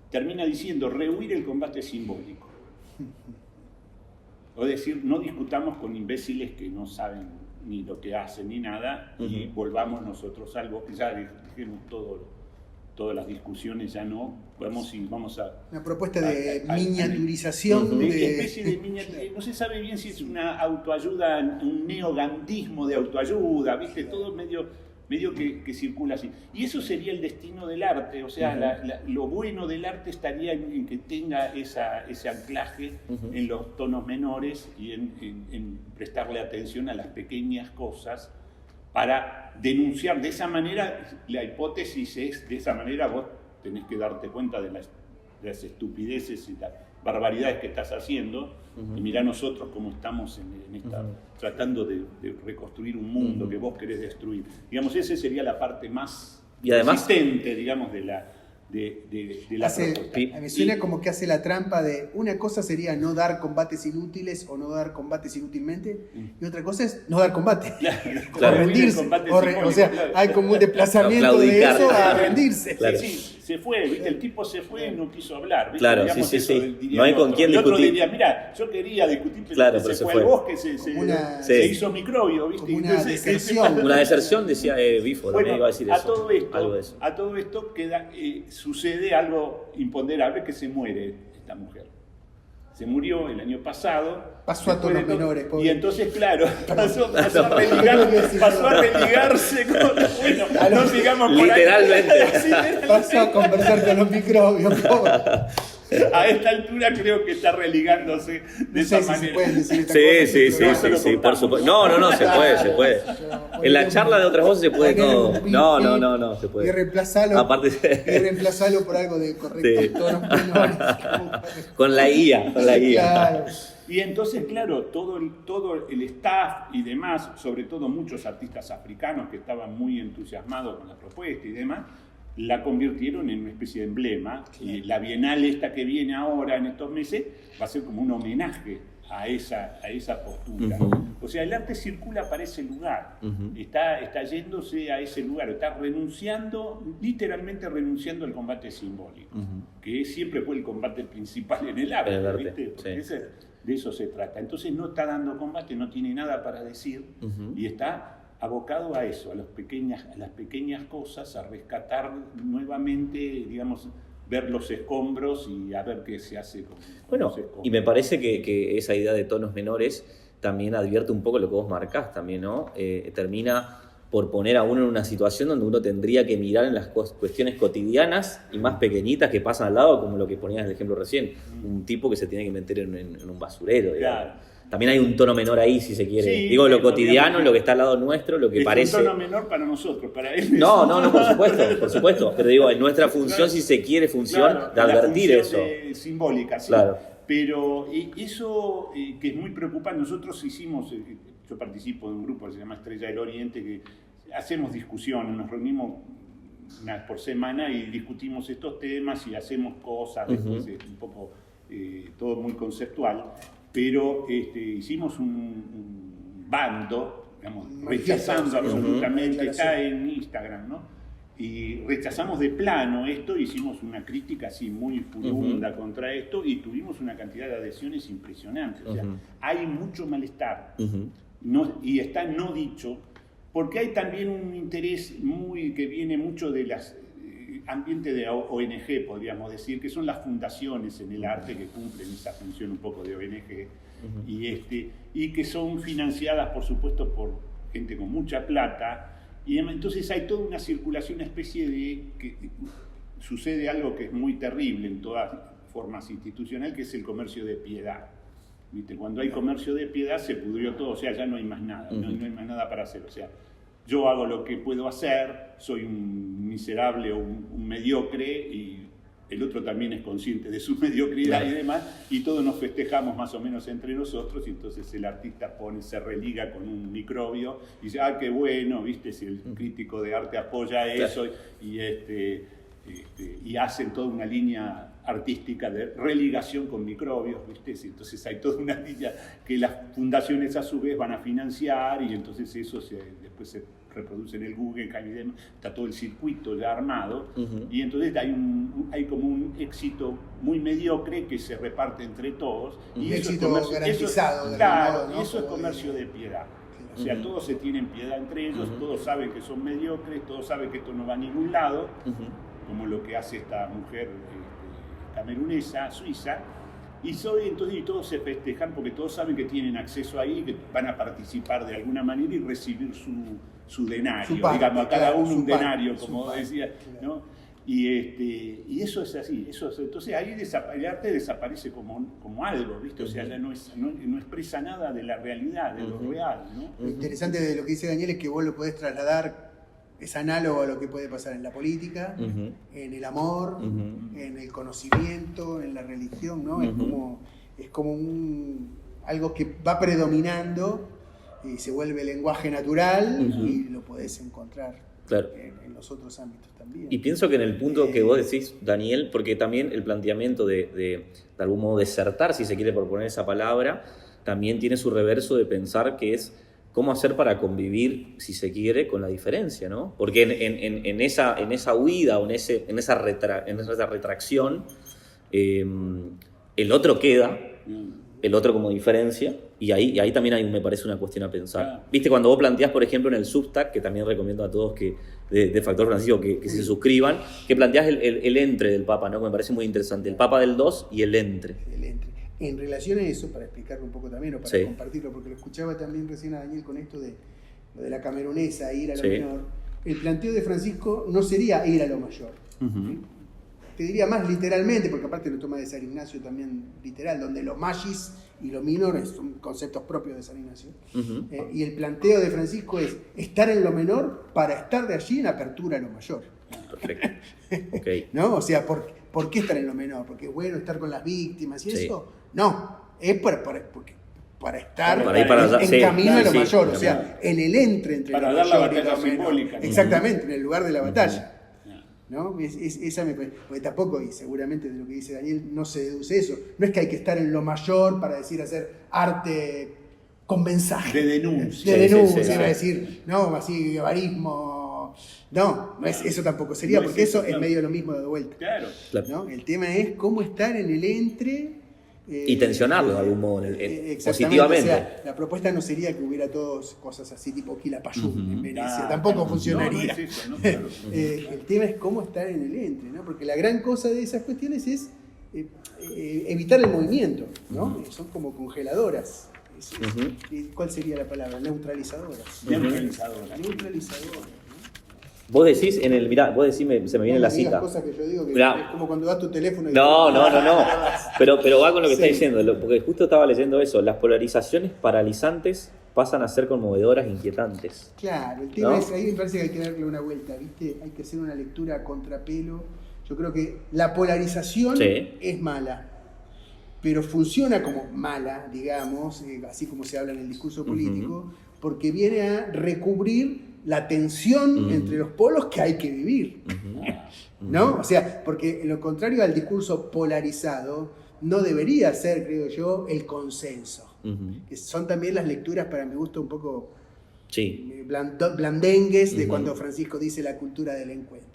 termina diciendo, rehuir el combate simbólico. O decir, no discutamos con imbéciles que no saben ni lo que hacen ni nada, y volvamos nosotros al bosque. Ya dijimos todas las discusiones, ya no, vamos a... Una propuesta de miniaturización. Especie de no se sabe bien si es una autoayuda, un neogandismo de autoayuda, ¿viste? Todo medio que circula así. Y eso sería el destino del arte, o sea, lo bueno del arte estaría en que tenga ese anclaje en los tonos menores y en prestarle atención a las pequeñas cosas para denunciar. De esa manera, la hipótesis es, de esa manera vos tenés que darte cuenta de las estupideces y las barbaridades que estás haciendo, y mirá nosotros cómo estamos en esta, tratando de reconstruir un mundo que vos querés destruir. Digamos, esa sería la parte más resistente, digamos, de la propuesta. Me suena como que hace la trampa de una cosa sería no dar combates inútiles o no dar combates inútilmente, y otra cosa es no dar combate. Claro. Rendirse. O sea, hay como un desplazamiento de eso a rendirse. Claro. Sí, se fue, ¿viste? El tipo se fue y no quiso hablar, ¿viste? Claro, digamos, sí. No hay con quién discutir. El otro discutir. diría, mira, yo quería discutir, pero Claro, se fue al bosque, se hizo microbio, ¿viste? Como una deserción. Una deserción, decía Bifo, también iba a decir eso. A todo esto sucede algo imponderable, que se muere esta mujer. Se murió el año pasado. Pasó a tonos menores. Y entonces, claro, pasó a religarse con... Bueno, no sigamos por Literalmente. ahí. Pasó a conversar con los microbios. A esta altura creo que está religándose de esa manera. Se pueden decir estas cosas, Sí, por supuesto. No, se puede. En la charla de otras voces se puede todo. No, se puede. Y reemplazarlo por algo de correctos tonos menores. Con la guía. Claro. Y entonces, claro, todo el staff y demás, sobre todo muchos artistas africanos que estaban muy entusiasmados con la propuesta y demás, la convirtieron en una especie de emblema. Y la Bienal esta que viene ahora en estos meses va a ser como un homenaje a esa postura. O sea, el arte circula para ese lugar, está yéndose a ese lugar, está literalmente renunciando al combate simbólico, que siempre fue el combate principal en el arte, ¿viste? Porque de eso se trata. Entonces no está dando combate, no tiene nada para decir, y está abocado a eso, a las pequeñas cosas, a rescatar nuevamente, digamos, ver los escombros y a ver qué se hace con los escombros. Y me parece que esa idea de tonos menores también advierte un poco lo que vos marcás también, ¿no? Termina por poner a uno en una situación donde uno tendría que mirar en las cuestiones cotidianas y más pequeñitas que pasan al lado, como lo que ponías el ejemplo recién, un tipo que se tiene que meter en un basurero, digamos. Claro. También hay un tono menor ahí, si se quiere. Sí, digo, lo cotidiano, lo que está al lado nuestro, lo que es parece... un tono menor para nosotros, para él. No, por supuesto. Pero digo, en nuestra función, claro, si se quiere, función de advertir eso. Simbólica, sí. Claro. Pero eso que es muy preocupante, nosotros hicimos... Yo participo de un grupo que se llama Estrella del Oriente, que hacemos discusiones, nos reunimos una vez por semana y discutimos estos temas y hacemos cosas, después un poco todo muy conceptual, pero hicimos un bando, digamos, rechazando absolutamente, está en Instagram, ¿no? Y rechazamos de plano esto, hicimos una crítica así muy furibunda contra esto y tuvimos una cantidad de adhesiones impresionantes. O sea, hay mucho malestar. Y está no dicho, porque hay también un interés que viene mucho de las ambiente de ONG, podríamos decir, que son las fundaciones en el arte que cumplen esa función un poco de ONG, y que son financiadas, por supuesto, por gente con mucha plata, y entonces hay toda una circulación, una especie de... que sucede algo que es muy terrible en todas formas institucionales, que es el comercio de piedad. ¿Viste? Cuando hay comercio de piedad se pudrió todo, o sea, ya no hay más nada, no hay más nada para hacer. O sea, yo hago lo que puedo hacer, soy un miserable o un mediocre y el otro también es consciente de su mediocridad y demás, y todos nos festejamos más o menos entre nosotros, y entonces el artista se religa con un microbio y dice, qué bueno, ¿viste? Si el crítico de arte apoya eso, y hacen toda una línea artística de religación con microbios, ¿viste? Entonces hay toda una línea que las fundaciones a su vez van a financiar y entonces eso después se reproduce en el Google, está todo el circuito ya armado y entonces hay como un éxito muy mediocre que se reparte entre todos. Y eso éxito es garantizado. Claro, ¿no? Eso es comercio de piedad. O sea, todos se tienen piedad entre ellos, todos saben que son mediocres, todos saben que esto no va a ningún lado, como lo que hace esta mujer camerunesa, suiza, y todos se festejan porque todos saben que tienen acceso ahí, que van a participar de alguna manera y recibir su denario, digamos, a cada uno un denario, como decía, ¿no? Y eso es así, entonces ahí el arte desaparece como algo, ¿viste? O sea, ya no expresa nada de la realidad, de lo real, ¿no? Lo interesante de lo que dice Daniel es que vos lo podés trasladar. Es análogo a lo que puede pasar en la política, en el amor, en el conocimiento, en la religión, ¿no? Es como algo que va predominando y se vuelve lenguaje natural y lo podés encontrar en los otros ámbitos también. Y pienso que en el punto que vos decís, Daniel, porque también el planteamiento de algún modo desertar, si se quiere por poner esa palabra, también tiene su reverso de pensar que es cómo hacer para convivir, si se quiere, con la diferencia, ¿no? Porque en esa huida o en esa retracción, el otro queda, el otro como diferencia, y ahí también me parece una cuestión a pensar. ¿Viste? Cuando vos planteás, por ejemplo, en el Substack, que también recomiendo a todos de Factor Francisco que se suscriban, que planteás el entre del Papa, ¿no? Que me parece muy interesante. El Papa del 2 y el entre. El entre. En relación a eso, para explicarlo un poco también, o para compartirlo, porque lo escuchaba también recién a Daniel con esto de lo de la camerunesa, ir a lo menor, el planteo de Francisco no sería ir a lo mayor. ¿Sí? Te diría más literalmente, porque aparte lo toma de San Ignacio también literal, donde lo magis y lo minor son conceptos propios de San Ignacio. Y el planteo de Francisco es estar en lo menor para estar de allí en apertura a lo mayor. Perfecto. Okay. ¿No? O sea, ¿por qué estar en lo menor? ¿Porque es bueno estar con las víctimas y eso? No, es para estar en camino a lo mayor, o sea, en el entre para lo dar mayor la batalla simbólica. Exactamente, en el lugar de la batalla. ¿No? Esa porque tampoco, y seguramente de lo que dice Daniel, no se deduce eso. No es que hay que estar en lo mayor para hacer arte con mensaje. De denuncia. Iba a decir, no, así, guevarismo. No, eso tampoco sería, porque eso es medio lo mismo de vuelta. Claro. ¿No? El tema es cómo estar en el entre. Y tensionarlo de algún modo, positivamente. O sea, la propuesta no sería que hubiera todos cosas así tipo Quilapayún en Venecia, tampoco funcionaría. No es eso, claro. El tema es cómo estar en el entre, ¿no? Porque la gran cosa de esas cuestiones es evitar el movimiento, ¿no? Son como congeladoras. es eso. ¿Cuál sería la palabra? Neutralizadora. Neutralizadora. Neutralizadora. Vos decís en el, mirá, vos decís, se me viene la cita. Cosas que yo digo que Mirá. es como cuando das tu teléfono y No. Pero va con lo que Sí. está diciendo, porque justo estaba leyendo eso. Las polarizaciones paralizantes pasan a ser conmovedoras e inquietantes. Claro, el tema ¿No? es, ahí me parece que hay que darle una vuelta, ¿viste? Hay que hacer una lectura a contrapelo. Yo creo que la polarización Sí. es mala, pero funciona como mala, digamos, así como se habla en el discurso político, porque viene a recubrir la tensión entre los polos que hay que vivir. ¿No? O sea, porque lo contrario al discurso polarizado no debería ser, creo yo, el consenso. Que son también las lecturas, para mi gusto, un poco Sí. blandengues de cuando Francisco dice la cultura del encuentro.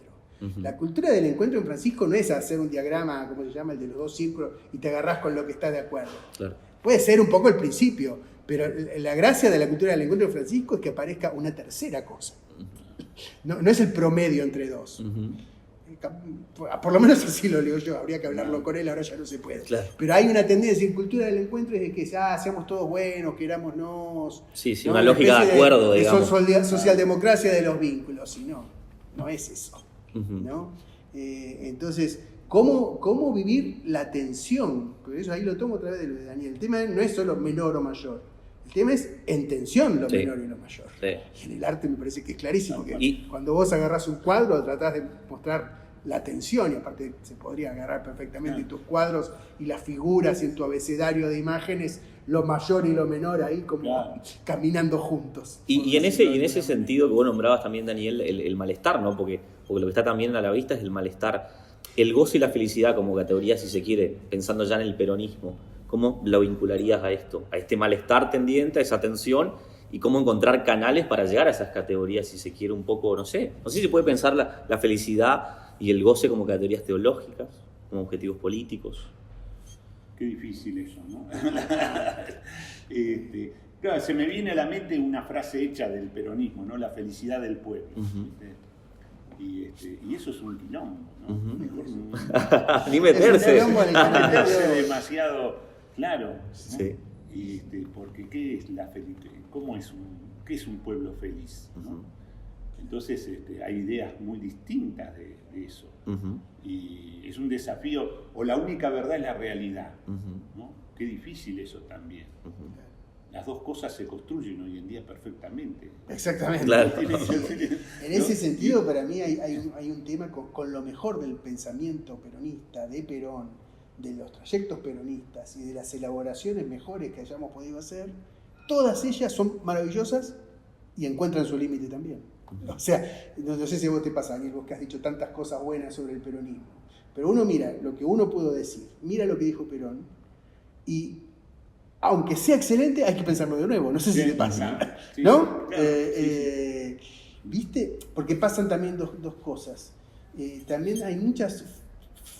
La cultura del encuentro en Francisco no es hacer un diagrama, como se llama, el de los 2 círculos, y te agarrás con lo que estás de acuerdo. Claro. Puede ser un poco el principio, pero la gracia de la cultura del encuentro de Francisco es que aparezca una tercera cosa. No es el promedio entre dos. Por lo menos así lo leo yo, habría que hablarlo con él, ahora ya no se puede. Claro. Pero hay una tendencia en cultura del encuentro es de que seamos todos buenos, querámonos. Sí, ¿no? una lógica de acuerdo, digamos. Socialdemocracia de los vínculos, y no es eso. ¿No? Entonces, ¿cómo vivir la tensión? Por eso ahí lo tomo otra vez de lo de Daniel. El tema no es solo menor o mayor. El tema es en tensión lo menor y lo mayor. Sí. Y en el arte me parece que es clarísimo que Y- cuando vos agarrás un cuadro tratás de mostrar la tensión, y aparte se podría agarrar perfectamente tus cuadros y las figuras y en tu abecedario de imágenes, lo mayor y lo menor ahí como caminando juntos. Y en ese sentido que vos nombrabas también, Daniel, el malestar, ¿no? Porque lo que está también a la vista es el malestar, el goce y la felicidad como categoría, si se quiere, pensando ya en el peronismo. ¿Cómo lo vincularías a esto? A este malestar tendiente, a esa tensión, y cómo encontrar canales para llegar a esas categorías, si se quiere, un poco, no sé si se puede pensar la felicidad y el goce como categorías teológicas, como objetivos políticos. Qué difícil eso, ¿no? Claro, se me viene a la mente una frase hecha del peronismo, ¿no? La felicidad del pueblo. Y eso es un quilombo, ¿no? Mejor Ni meterse. Es un quilombo no meterse demasiado claro, ¿no? Sí. Porque ¿qué es la felicidad? ¿Qué es un pueblo feliz? ¿no? Entonces hay ideas muy distintas de eso. Y es un desafío, o la única verdad es la realidad. ¿no? Qué difícil eso también. Las dos cosas se construyen hoy en día perfectamente. Exactamente. Claro. En ese sentido, para mí hay un tema con lo mejor del pensamiento peronista, de Perón, de los trayectos peronistas y de las elaboraciones mejores que hayamos podido hacer. Todas ellas son maravillosas y encuentran su límite también. O sea, no sé si a vos te pasa, Daniel, vos que has dicho tantas cosas buenas sobre el peronismo, pero uno mira lo que uno pudo decir, mira lo que dijo Perón, y aunque sea excelente, hay que pensarlo de nuevo. No sé si te pasa, sí, ¿no? claro, ¿Viste? Porque pasan también dos cosas. También hay muchas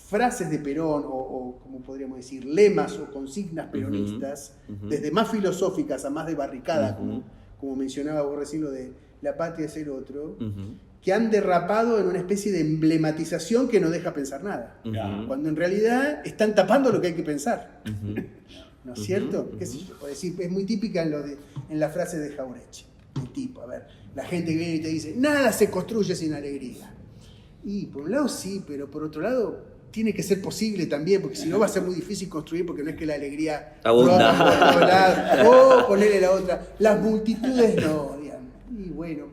frases de Perón, o como podríamos decir, lemas o consignas peronistas, desde más filosóficas a más de barricada, como mencionaba vos recién lo de la patria es el otro, que han derrapado en una especie de emblematización que no deja pensar nada. Cuando en realidad están tapando lo que hay que pensar. ¿No es cierto? ¿Qué sé yo? Por decir, es muy típica en la frase de Jauretche. El tipo, a ver, la gente que viene y te dice, nada se construye sin alegría. Y por un lado sí, pero por otro lado tiene que ser posible también, porque si no va a ser muy difícil construir, porque no es que la alegría abunda por todos lados. O ponerle la otra, las multitudes no, digamos. Y bueno,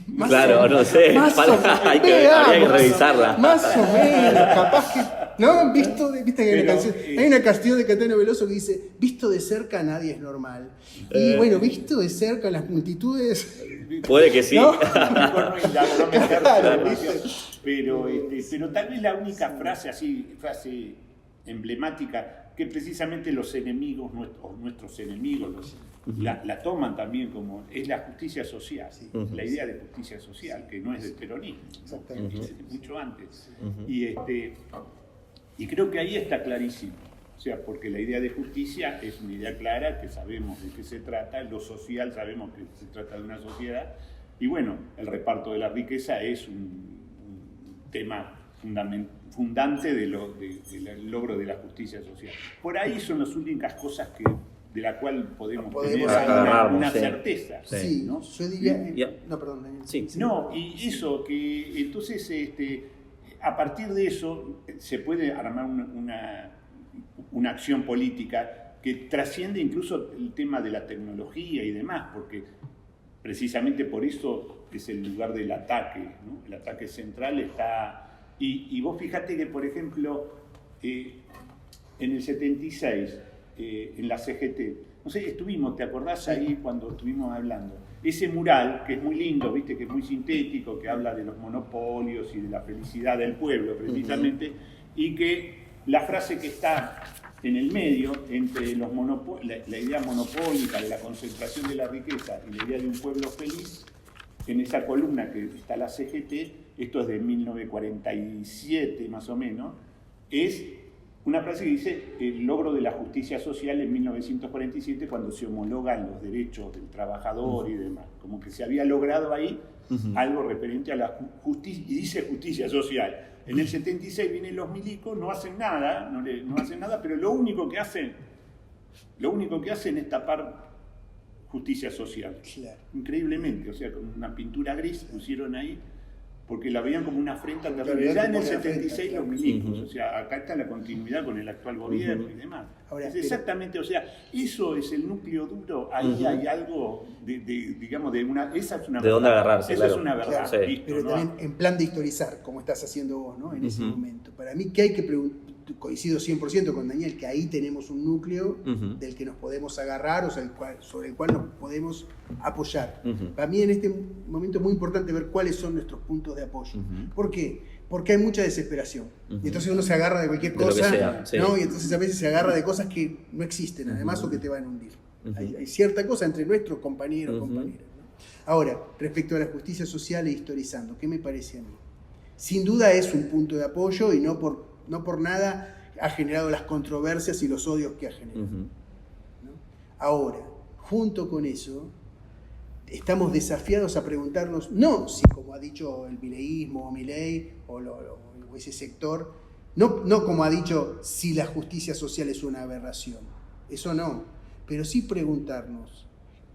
más Claro, no sé, habría que revisarla. Más o menos, capaz que... ¿No? Viste que hay una canción de Caetano Veloso que dice, visto de cerca nadie es normal. Y bueno, visto de cerca las multitudes... Puede que sí. ¿No? Mejor no meterse Claro, demasiado. Pero tal vez la única frase emblemática que precisamente los enemigos, nuestros enemigos, la toman también como, es la justicia social, la idea de justicia social, que no es del peronismo, ¿no? Es mucho antes. Y creo que ahí está clarísimo. O sea, porque la idea de justicia es una idea clara, que sabemos de qué se trata, lo social sabemos que se trata de una sociedad, y bueno, el reparto de la riqueza es un tema fundante del logro de la justicia social. Por ahí son las únicas cosas de la cual podemos tener agarrarnos, una sí. certeza. Sí, ¿no? yo diría... Ya. No, perdón, Daniel. Sí. No, y eso, que entonces a partir de eso se puede armar una acción política que trasciende incluso el tema de la tecnología y demás, porque precisamente por eso es el lugar del ataque, ¿no? El ataque central está... Y vos fíjate que, por ejemplo, en el 76, en la CGT, no sé, estuvimos, ¿te acordás ahí cuando estuvimos hablando? Ese mural, que es muy lindo, viste, que es muy sintético, que habla de los monopolios y de la felicidad del pueblo, precisamente, y que la frase que está en el medio, entre la idea monopólica de la concentración de la riqueza y la idea de un pueblo feliz, en esa columna que está la CGT, esto es de 1947 más o menos, es una frase que dice el logro de la justicia social en 1947 cuando se homologan los derechos del trabajador y demás, como que se había logrado ahí algo referente a la justicia, y dice justicia social. En el 76 vienen los milicos, no hacen nada, no hacen nada, pero lo único que hacen es tapar justicia social. Claro. Increíblemente, o sea, con una pintura gris pusieron ahí, porque la veían como una afrenta terrible. veían Ya en como el una 76 afrenta, los milicos, o sea, acá está la continuidad con el actual gobierno y demás. Ahora, es exactamente, o sea, eso es el núcleo duro, ahí hay algo digamos, esa es una de dónde agarrarse, esa claro. es una verdad, Claro, sí. listo, Pero ¿no? también en plan de historizar, como estás haciendo vos, ¿no? En ese momento. Para mí, que hay que coincido 100% con Daniel, que ahí tenemos un núcleo del que nos podemos agarrar, o sea, sobre el cual nos podemos apoyar. Para mí en este momento es muy importante ver cuáles son nuestros puntos de apoyo. ¿Por qué? Porque hay mucha desesperación. Y entonces uno se agarra de cualquier cosa, lo que sea, sí. ¿no? Y entonces a veces se agarra de cosas que no existen, además, o que te van a hundir. Hay cierta cosa entre nuestros compañeros, compañeras, ¿no? Ahora, respecto a la justicia social e historizando, ¿qué me parece a mí? Sin duda es un punto de apoyo y no por nada ha generado las controversias y los odios que ha generado. ¿No? Ahora, junto con eso, estamos desafiados a preguntarnos, no si como ha dicho el mileísmo o Milei o ese sector, no como ha dicho si la justicia social es una aberración, eso no, pero sí preguntarnos,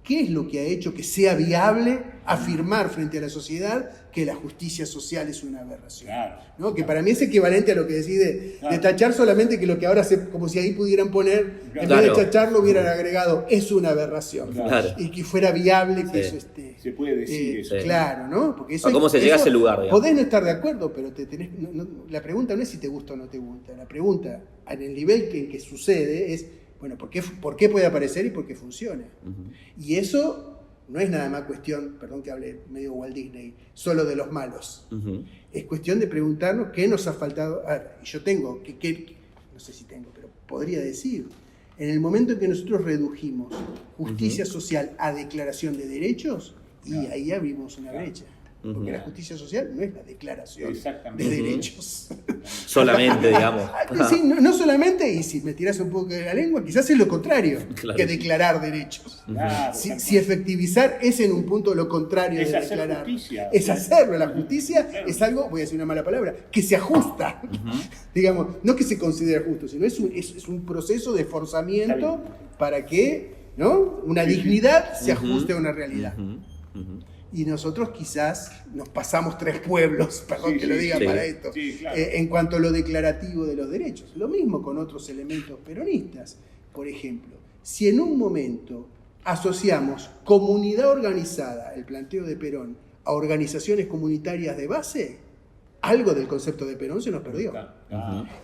¿qué es lo que ha hecho que sea viable afirmar frente a la sociedad que la justicia social es una aberración? Claro, ¿no? Que para mí es equivalente a lo que decís de tachar solamente que lo que ahora como si ahí pudieran poner, en vez de tacharlo hubieran agregado, es una aberración. Claro. Y que fuera viable que eso esté. Se puede decir eso. Claro, ¿no? Porque eso, ¿Cómo se llega a ese lugar, digamos? Podés no estar de acuerdo, pero la pregunta no es si te gusta o no te gusta. La pregunta, en el nivel en que sucede, es, bueno, ¿por qué puede aparecer y por qué funciona? Y eso no es nada más cuestión, perdón que hable medio Walt Disney, solo de los malos. Es cuestión de preguntarnos qué nos ha faltado. Yo tengo, no sé si tengo, pero podría decir, en el momento en que nosotros redujimos justicia social a declaración de derechos, y ahí abrimos una brecha. Porque la justicia social no es la declaración de derechos. Solamente, digamos. Sí, no solamente, y si me tiras un poco de la lengua, quizás es lo contrario que declarar derechos. Claro, Si efectivizar es en un punto lo contrario es de hacer declarar. justicia. Es hacerlo. La justicia es algo, voy a decir una mala palabra, que se ajusta. Digamos, no que se considere justo, sino es un proceso de forzamiento para que, ¿no?, una dignidad se ajuste a una realidad. Y nosotros quizás nos pasamos 3 pueblos, perdón que lo diga para esto, claro. En cuanto a lo declarativo de los derechos. Lo mismo con otros elementos peronistas. Por ejemplo, si en un momento asociamos comunidad organizada, el planteo de Perón, a organizaciones comunitarias de base, algo del concepto de Perón se nos perdió.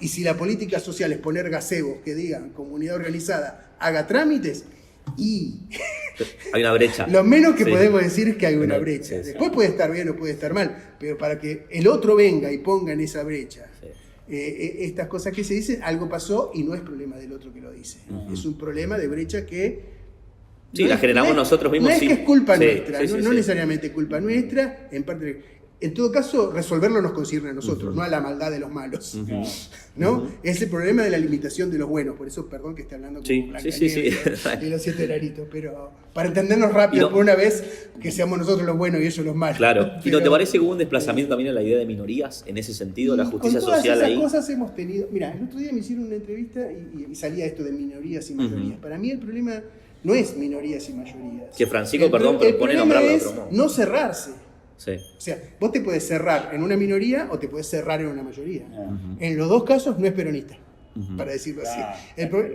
Y si la política social es poner gazebos que digan comunidad organizada, haga trámites, y hay una brecha. Lo menos que podemos decir es que hay una brecha. Después puede estar bien o puede estar mal, pero para que el otro venga y ponga en esa brecha estas cosas que se dicen, algo pasó y no es problema del otro que lo dice. Es un problema de brecha que... Sí, la generamos nosotros mismos. No es que es culpa nuestra, no necesariamente culpa nuestra, en parte... en todo caso, resolverlo nos concierne a nosotros, no a la maldad de los malos. ¿No? Es el problema de la limitación de los buenos. Por eso, perdón que esté hablando con Blancanieves y los 7 enanitos, pero para entendernos rápido, por una vez, que seamos nosotros los buenos y ellos los malos. Claro. ¿Y pero, no te parece que hubo un desplazamiento también a la idea de minorías en ese sentido, la justicia social ahí? Con todas esas cosas hemos tenido... Mira, el otro día me hicieron una entrevista y salía esto de minorías y mayorías. Para mí el problema no es minorías y mayorías. Que Francisco, perdón, propone nombrarlo de otro modo. No cerrarse. Sí. O sea, vos te puedes cerrar en una minoría o te puedes cerrar en una mayoría. En los dos casos no es peronista, para decirlo así.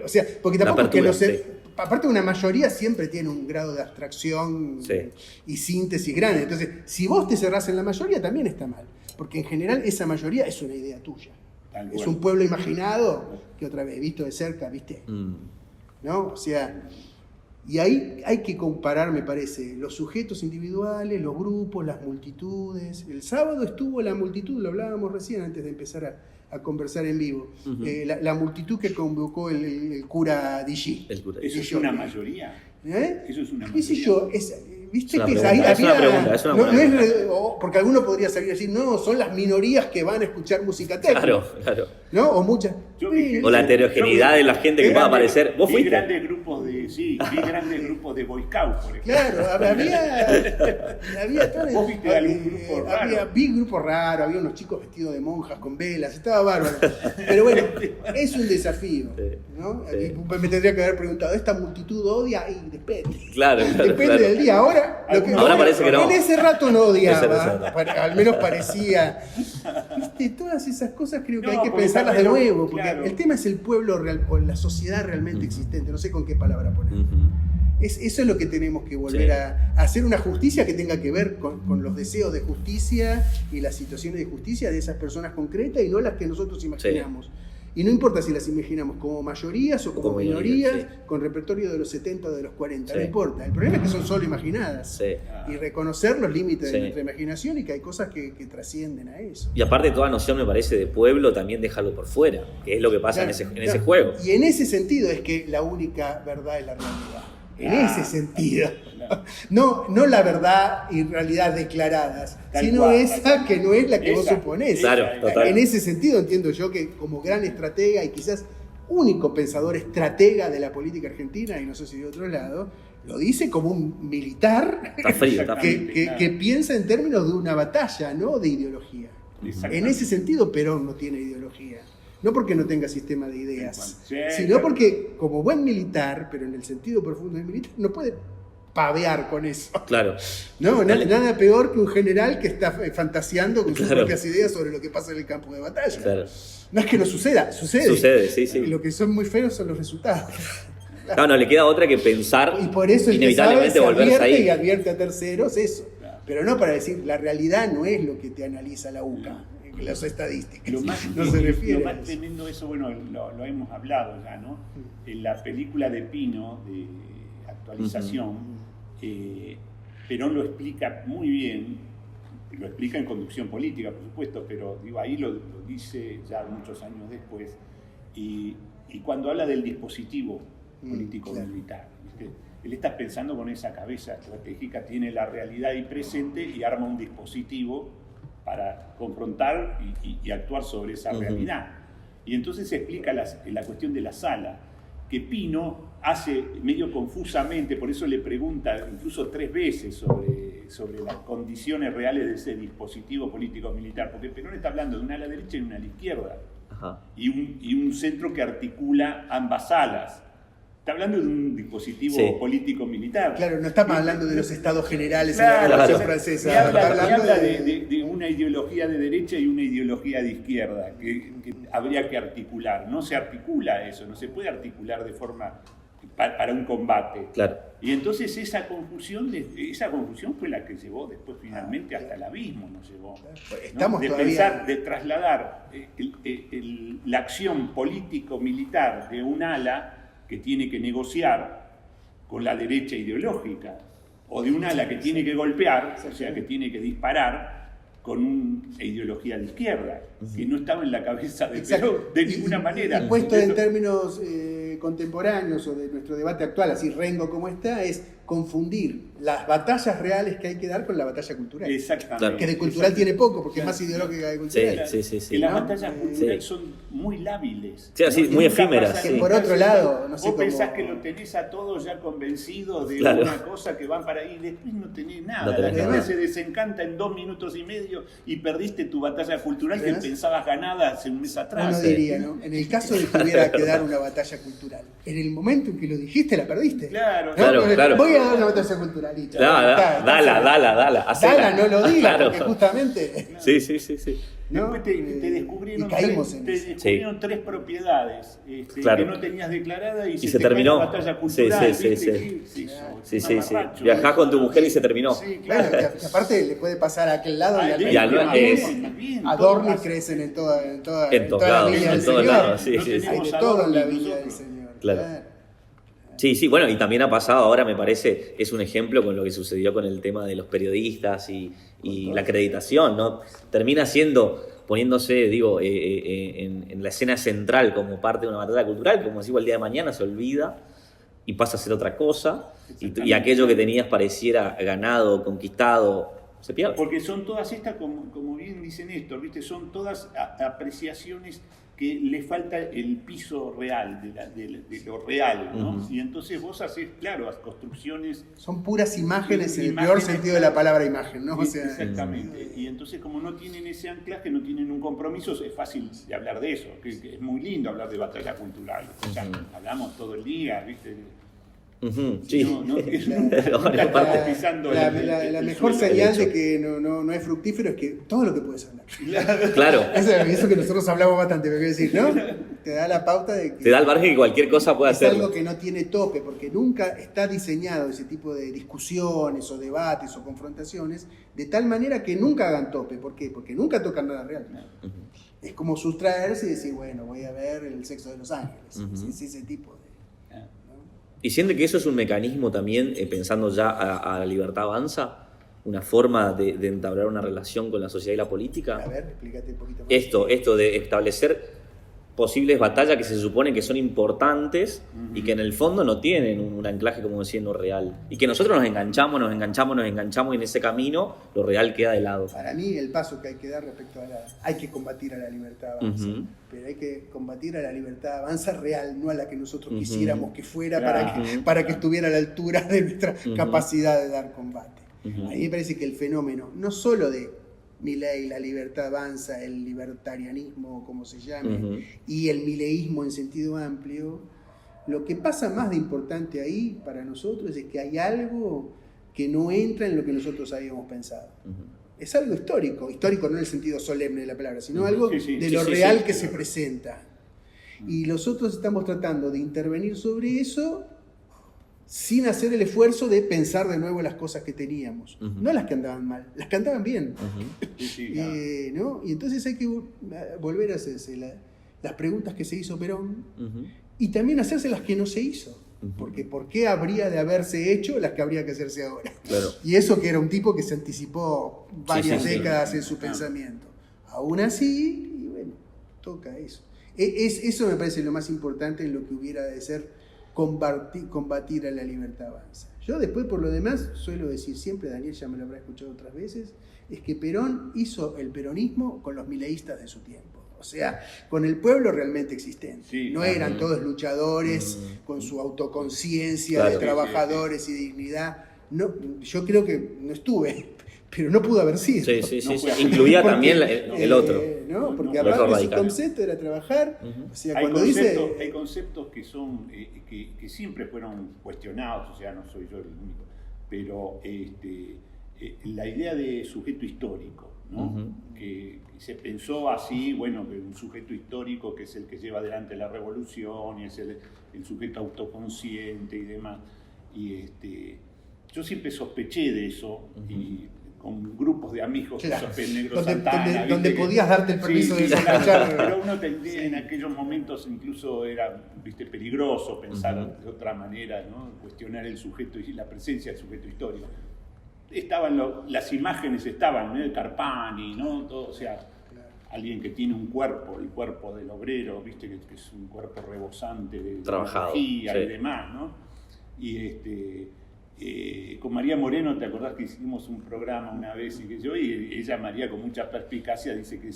O sea, porque tampoco apertura, es que aparte una mayoría siempre tiene un grado de abstracción y síntesis grande. Entonces, si vos te cerrás en la mayoría también está mal, porque en general esa mayoría es una idea tuya. Es un pueblo imaginado que otra vez visto de cerca, ¿viste? ¿No? O sea, y ahí hay que comparar, me parece, los sujetos individuales, los grupos, las multitudes. El sábado estuvo la multitud, lo hablábamos recién antes de empezar a conversar en vivo. La multitud que convocó el cura Digi. ¿Eso es una mayoría? ¿Eso es una mayoría? ¿Qué sé yo? ¿Viste que ahí había... porque alguno podría salir y decir, no, son las minorías que van a escuchar música técnica. Claro. ¿No? O muchas. O la heterogeneidad de la gente que pueda aparecer. ¿Vos fuiste? Vi grandes grupos de Boy Scouts, por ejemplo. Claro, había ¿Vos viste algún grupo raro? Vi grupos raros, había unos chicos vestidos de monjas con velas, estaba bárbaro. Pero bueno, es un desafío, ¿no? Sí. Me tendría que haber preguntado, ¿esta multitud odia? Y depende. Claro. Depende del día. Ahora parece que no. En ese rato no odiaba, al menos parecía. ¿Viste? Todas esas cosas creo que hay que pensarlas de nuevo, porque el tema es el pueblo real, o la sociedad realmente existente, no sé con qué palabra poner. Eso es lo que tenemos que volver a hacer, una justicia que tenga que ver con los deseos de justicia y las situaciones de justicia de esas personas concretas y no las que nosotros imaginamos. Y no importa si las imaginamos como mayorías o como minorías, con repertorio de los 70 o de los 40, no importa. El problema es que son solo imaginadas. Y reconocer los límites de nuestra imaginación y que hay cosas que trascienden a eso. Y aparte toda noción, me parece, de pueblo también dejarlo por fuera, que es lo que pasa en ese juego. Y en ese sentido es que la única verdad es la realidad. En ese sentido. No la verdad y realidad declaradas, sino esa que no es la que vos suponés. Claro, total. En ese sentido entiendo yo que como gran estratega y quizás único pensador estratega de la política argentina, y no sé si de otro lado, lo dice como un militar que piensa en términos de una batalla, no de ideología. En ese sentido Perón no tiene ideología. No porque no tenga sistema de ideas, sino porque como buen militar, pero en el sentido profundo del militar, no puede pavear con eso. Claro. No, nada peor que un general que está fantaseando con sus propias ideas sobre lo que pasa en el campo de batalla. Claro. No es que no suceda, sucede. Sucede, sí. Lo que son muy feos son los resultados. No le queda otra que pensar, y por eso inevitablemente volverse ahí. Y advierte a terceros eso. Pero no para decir, la realidad no es lo que te analiza la UCA. Las estadísticas. Lo más tremendo, eso bueno, lo hemos hablado ya, ¿no? En la película de Pino, de Actualización, Perón lo explica muy bien, lo explica en Conducción Política, por supuesto, pero digo, ahí lo dice ya muchos años después, y cuando habla del dispositivo político-militar, ¿viste? Él está pensando con esa cabeza estratégica, tiene la realidad ahí presente y arma un dispositivo para confrontar y actuar sobre esa realidad. Y entonces se explica la cuestión de la sala, que Pino hace medio confusamente, por eso le pregunta incluso 3 veces sobre las condiciones reales de ese dispositivo político-militar, porque Perón está hablando de una a la derecha y una a la izquierda, y un centro que articula ambas alas. Está hablando de un dispositivo político-militar. Claro, no estamos hablando de los estados generales en la Revolución Francesa. Y habla de una ideología de derecha y una ideología de izquierda que habría que articular. No se articula eso, no se puede articular de forma para un combate. Claro. Y entonces esa confusión fue la que llevó después finalmente hasta el abismo, nos llevó. Estamos de todavía... pensar, de trasladar la acción político-militar de un ala que tiene que negociar con la derecha ideológica, o de un ala que tiene que golpear, o sea, que tiene que disparar con una ideología de izquierda, que no estaba en la cabeza de Perón de ninguna manera. Y puesto en términos contemporáneos o de nuestro debate actual, así rengo como está, es confundir las batallas reales que hay que dar con la batalla cultural. Exactamente. Que de cultural tiene poco, porque es más ideológica que cultural. Sí. Que las batallas culturales son muy lábiles. Sí, así, muy efímeras. Que por otro lado, no sé vos cómo... pensás que lo tenés a todos ya convencidos de Claro. una cosa que van para ahí y después no tenés nada. No tenés La gente nada. se desencanta en 2 minutos y medio y perdiste tu batalla cultural que ¿Ves? pensabas ganada hace un mes atrás. Uno diría, ¿no? En el caso de que hubiera que dar una batalla cultural, en el momento en que lo dijiste, la perdiste. Claro, Claro, Porque claro. voy a dar una batalla cultural. Y ya, está, Dala. Hacela. Dala, no lo digas, Claro. porque justamente... Sí. ¿no? Después te descubrieron, Y caímos en te eso. descubrieron 3 propiedades Claro. que no tenías declaradas y se te cae terminó. la batalla cultural. Sí. ¿viste? Sí. Viajás con tu mujer y se terminó. Sí, Claro, claro. que aparte le puede pasar a aquel lado y al y al- Adornos crecen en toda En toda todos la lados, viña en del todos Señor. lados, sí. Hay de todo en la viña del Señor. Claro. Sí, bueno, y también ha pasado ahora, me parece, es un ejemplo con lo que sucedió con el tema de los periodistas y la acreditación, ¿no? Termina poniéndose, en la escena central como parte de una batalla cultural, como si el día de mañana se olvida y pasa a ser otra cosa, y aquello que tenías pareciera ganado, conquistado, se pierde. Porque son todas estas, como bien dice Néstor, ¿viste? Son todas apreciaciones que le falta el piso real, de lo real, ¿no? Uh-huh. Y entonces vos haces, claro, las construcciones... Son puras imágenes en el Imágenes, peor sentido de la palabra imagen, ¿no? O sea, exactamente. Y entonces, como no tienen ese anclaje, no tienen un compromiso, es fácil de hablar de eso. Que es muy lindo hablar de batalla cultural. O sea, hablamos todo el día, ¿viste? Uh-huh, sí. Nunca estamos pisando la el mejor suelo. señal de que no es fructífero es que todo lo que puedes hablar. Claro. Eso que nosotros hablamos bastante, me quiero decir, ¿no? Te da la pauta de que Te da el margen que cualquier cosa pueda es hacer. algo que no tiene tope, porque nunca está diseñado ese tipo de discusiones o debates o confrontaciones de tal manera que nunca hagan tope. ¿Por qué? Porque nunca tocan nada real. Uh-huh. Es como sustraerse y decir, bueno, voy a ver el sexo de los ángeles. Uh-huh. Es ese tipo de... ¿Y siente que eso es un mecanismo también, pensando ya a la libertad avanza? ¿Una forma de entablar una relación con la sociedad y la política? A ver, explícate un poquito más. Esto de establecer posibles batallas que se supone que son importantes y que en el fondo no tienen un anclaje, como decía, en lo real. Y que nosotros nos enganchamos y en ese camino lo real queda de lado. Para mí el paso que hay que dar respecto a hay que combatir a la libertad avanza, Uh-huh. pero hay que combatir a la libertad avanza real, no a la que nosotros Uh-huh. quisiéramos que fuera Claro. para que estuviera a la altura de nuestra Uh-huh. capacidad de dar combate. Uh-huh. A mí me parece que el fenómeno, no solo de Milei, la libertad avanza, el libertarianismo, como se llame, Uh-huh. y el mileísmo en sentido amplio, lo que pasa más de importante ahí para nosotros es que hay algo que no entra en lo que nosotros habíamos pensado. Uh-huh. Es algo histórico no en el sentido solemne de la palabra, sino Uh-huh. algo Sí, sí, de sí, lo sí, real sí. que se presenta. Y nosotros estamos tratando de intervenir sobre eso sin hacer el esfuerzo de pensar de nuevo las cosas que teníamos. Uh-huh. No las que andaban mal, las que andaban bien. Uh-huh. Sí, claro. ¿No? Y entonces hay que volver a hacerse las preguntas que se hizo Perón Uh-huh. y también hacerse las que no se hizo. Uh-huh. Porque ¿por qué habría de haberse hecho las que habría que hacerse ahora? Claro. Y eso que era un tipo que se anticipó varias Sí, sí, sí. décadas en su Claro. pensamiento. Aún así, y bueno, toca eso. Eso me parece lo más importante en lo que hubiera de ser combatir a la libertad avanza. Yo después, por lo demás, suelo decir siempre, Daniel ya me lo habrá escuchado otras veces, es que Perón hizo el peronismo con los mileístas de su tiempo. O sea, con el pueblo realmente existente. Sí, no claro. eran todos luchadores con su autoconciencia Claro. de trabajadores y dignidad. No, yo creo que no estuve, pero no pudo haber sido. Sí. No fue así. Incluía Porque, también el otro. ¿no? Porque No, aparte otro su radical. concepto era trabajar. Uh-huh. O sea, Hay cuando conceptos que son que siempre fueron cuestionados, o sea, no soy yo el único, pero la idea de sujeto histórico, ¿no? Uh-huh. Que se pensó así, bueno, que un sujeto histórico que es el que lleva adelante la revolución y es el sujeto autoconsciente y demás. Y yo siempre sospeché de eso. Uh-huh. Y con grupos de amigos, Claro. esos Negro Donde- Santana, donde- ¿viste? donde podías darte el permiso de claro, escuchar. pero uno tendría en aquellos momentos incluso era, ¿viste? Peligroso pensar Uh-huh. de otra manera, ¿no? Cuestionar el sujeto y la presencia del sujeto histórico. Estaban las imágenes estaban, ¿no? De Carpani, ¿no? Todo, o sea, alguien que tiene un cuerpo, el cuerpo del obrero, viste que es un cuerpo rebosante de trabajado, energía sí. y demás, ¿no? Y con María Moreno, ¿te acordás que hicimos un programa una vez y ella, María, con mucha perspicacia, dice que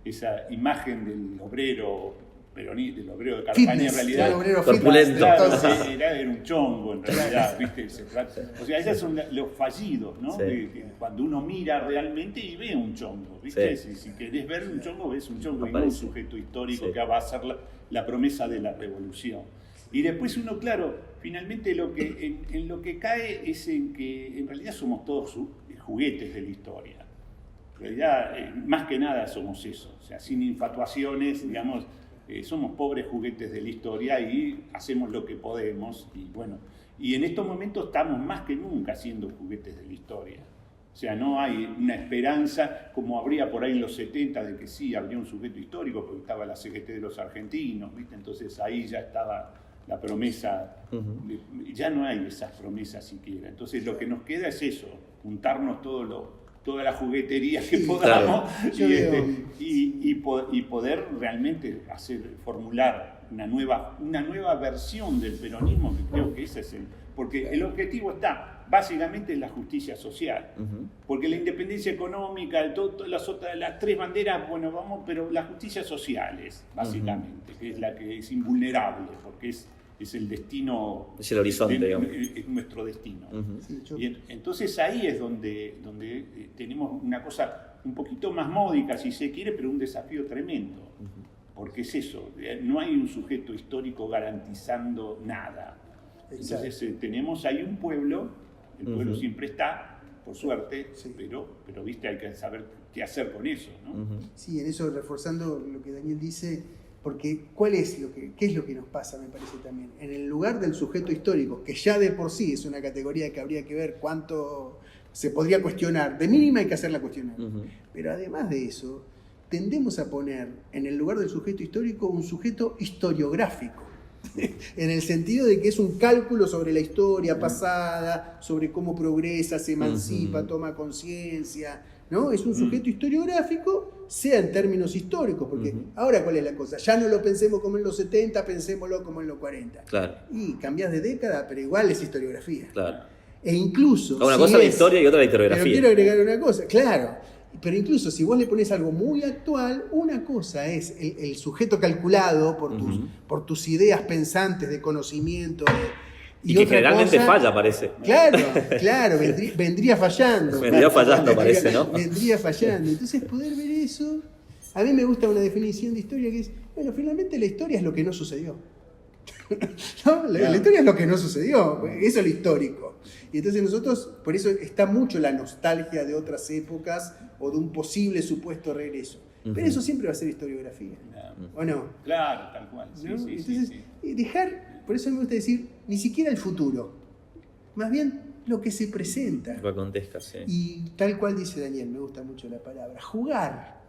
esa imagen del obrero peronista, del obrero de Carpaña, Fitness, en realidad el obrero corpulento. claro, entonces. era un chongo en realidad, ¿viste? O sea, ellas son los fallidos, ¿no? Sí. Que cuando uno mira realmente y ve un chongo, ¿viste? Sí. Si querés ver un chongo, ves un chongo y no un Aparece. sujeto histórico Sí. que va a ser la promesa de la revolución. Y después uno, claro, finalmente en lo que cae es en que en realidad somos todos juguetes de la historia. En realidad, más que nada somos eso, o sea, sin infatuaciones, digamos, somos pobres juguetes de la historia y hacemos lo que podemos. Y bueno, y en estos momentos estamos más que nunca siendo juguetes de la historia. O sea, no hay una esperanza como habría por ahí en los 70 de que sí, habría un sujeto histórico, porque estaba la CGT de los argentinos, ¿viste? Entonces ahí ya estaba la promesa, ya no hay esas promesas siquiera. Entonces lo que nos queda es eso, juntarnos toda la juguetería que podamos, Claro. y poder realmente formular una nueva versión del peronismo, que creo que ese es porque el objetivo está básicamente en la justicia social, porque la independencia económica, las tres banderas, bueno, vamos, pero la justicia social es básicamente, que es la que es invulnerable, porque es el destino, es el horizonte, digamos. Es nuestro destino. Sí, Y entonces ahí es donde tenemos una cosa un poquito más módica, si se quiere, pero un desafío tremendo. Porque es eso, no hay un sujeto histórico garantizando nada. Entonces tenemos ahí un pueblo, el pueblo siempre está, por suerte, Sí. pero viste, hay que saber qué hacer con eso, ¿no? Sí, en eso reforzando lo que Daniel dice, porque ¿qué es lo que nos pasa, me parece también? En el lugar del sujeto histórico, que ya de por sí es una categoría que habría que ver cuánto se podría cuestionar, de mínima hay que hacerla cuestionar. Pero además de eso, tendemos a poner en el lugar del sujeto histórico un sujeto historiográfico. En el sentido de que es un cálculo sobre la historia pasada, sobre cómo progresa, se emancipa, toma conciencia, ¿no? Es un sujeto historiográfico, sea en términos históricos, porque ahora ¿cuál es la cosa? Ya no lo pensemos como en los 70, pensémoslo como en los 40. Claro. Y cambiás de década, pero igual es historiografía. Claro. E incluso... Una cosa es la historia y otra la historiografía. Pero quiero agregar una cosa, claro. Pero incluso si vos le pones algo muy actual, una cosa es el sujeto calculado por tus ideas pensantes de conocimiento. Y que otra generalmente cosa, falla, parece. Claro, vendría fallando. Vendría fallando, parece, ¿no? Vendría fallando. Entonces poder ver eso, a mí me gusta una definición de historia que es, bueno, finalmente la historia es lo que no sucedió. ¿No? La historia es lo que no sucedió, eso es lo histórico. Y entonces nosotros, por eso está mucho la nostalgia de otras épocas o de un posible supuesto regreso. Pero eso siempre va a ser historiografía, ¿o no? Claro, tal cual. Sí, ¿No? sí, Entonces, sí. dejar, por eso me gusta decir, ni siquiera el futuro, más bien lo que se presenta. Lo acontezca, sí. Y tal cual dice Daniel, me gusta mucho la palabra, jugar,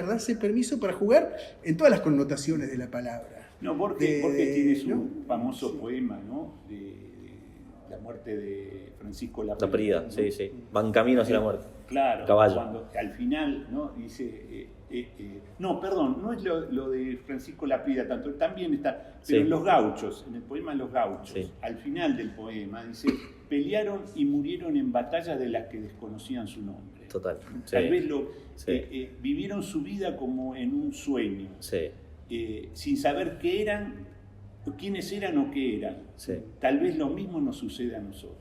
darse permiso para jugar en todas las connotaciones de la palabra. No, Borges tiene su ¿no? famoso poema, ¿no? De la muerte de Francisco Laprida, sí. Van camino hacia la muerte. Claro, Caballo. cuando al final, ¿no? Dice, no, perdón, no es lo de Francisco Laprida tanto, también está, pero Sí. en Los Gauchos, en el poema Los Gauchos, Sí. al final del poema dice, pelearon y murieron en batallas de las que desconocían su nombre. Total. Tal vez Sí. vivieron su vida como en un sueño. Sí. Sin saber qué eran, quiénes eran o qué eran. Sí. Tal vez lo mismo nos sucede a nosotros.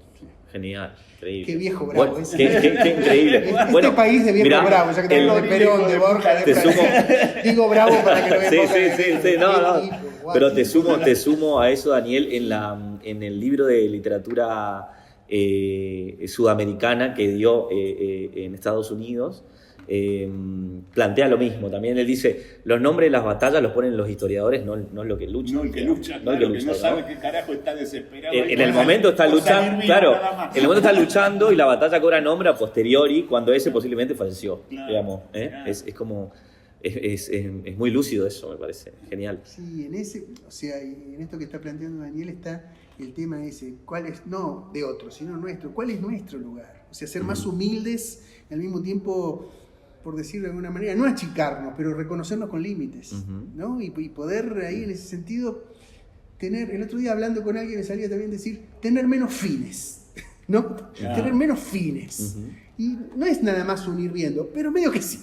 Genial, increíble. Qué viejo bravo Bueno, ese. qué increíble. Este país de viejo mirá, bravo, ya que tenemos de Perón, de Borja, te sumo. digo bravo para que no me Sí, pongan. sí, no. Qué tipo, Pero te guau. sumo a eso, Daniel, en el libro de literatura sudamericana que dio en Estados Unidos. Plantea lo mismo también. Él dice, los nombres de las batallas los ponen los historiadores, no lo que luchan. No el que lucha, No el claro, que que lucha, no sabe ¿no? qué carajo está desesperado. En el momento está luchando, claro, en el momento está luchando y la batalla cobra nombre a posteriori cuando ese posiblemente falleció, Claro, digamos. claro. Es como, es muy lúcido eso, me parece, genial. Sí, y en esto que está planteando Daniel está el tema ese, ¿cuál es, no de otro, sino nuestro, cuál es nuestro lugar? O sea, ser más humildes y al mismo tiempo por decirlo de alguna manera, no achicarnos, pero reconocernos con límites, ¿no? Y poder ahí en ese sentido tener, el otro día hablando con alguien me salía también decir, tener menos fines, ¿no? Tener menos fines. Y no es nada más unir viendo, pero medio que sí.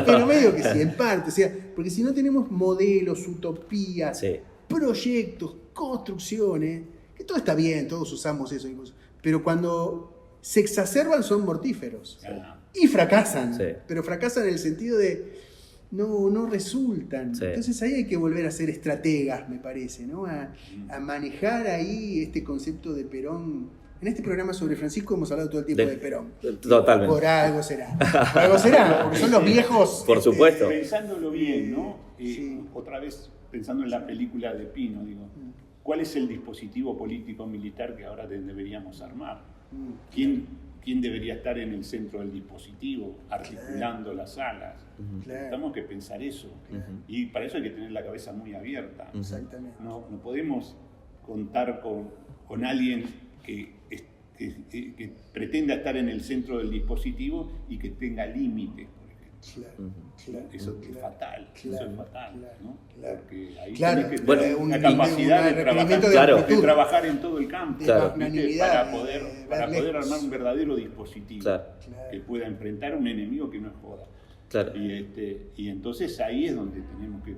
Pero medio que sí, en parte. O sea, porque si no tenemos modelos, utopías, proyectos, construcciones, que todo está bien, todos usamos eso, pero cuando se exacerban son mortíferos. Y fracasan, pero fracasan en el sentido de no resultan. Entonces ahí hay que volver a ser estrategas, me parece, ¿no? A manejar ahí este concepto de Perón. En este programa sobre Francisco hemos hablado todo el tiempo de Perón. Totalmente. Por algo será. Por algo será, porque son los viejos. Por supuesto. Pensándolo bien, ¿no? Otra vez pensando en la película de Pino, digo, ¿cuál es el dispositivo político-militar que ahora deberíamos armar? ¿Quién debería estar en el centro del dispositivo, articulando las alas? Tenemos que pensar eso. Y para eso hay que tener la cabeza muy abierta. Exactamente. No podemos contar con alguien que pretenda estar en el centro del dispositivo y que tenga límites, por ejemplo. Eso es fatal. ¿no? Porque ahí tienes que tener una capacidad de trabajar en todo el campo, para poder armar un verdadero dispositivo que pueda enfrentar a un enemigo que no es joda. Y entonces ahí es donde tenemos que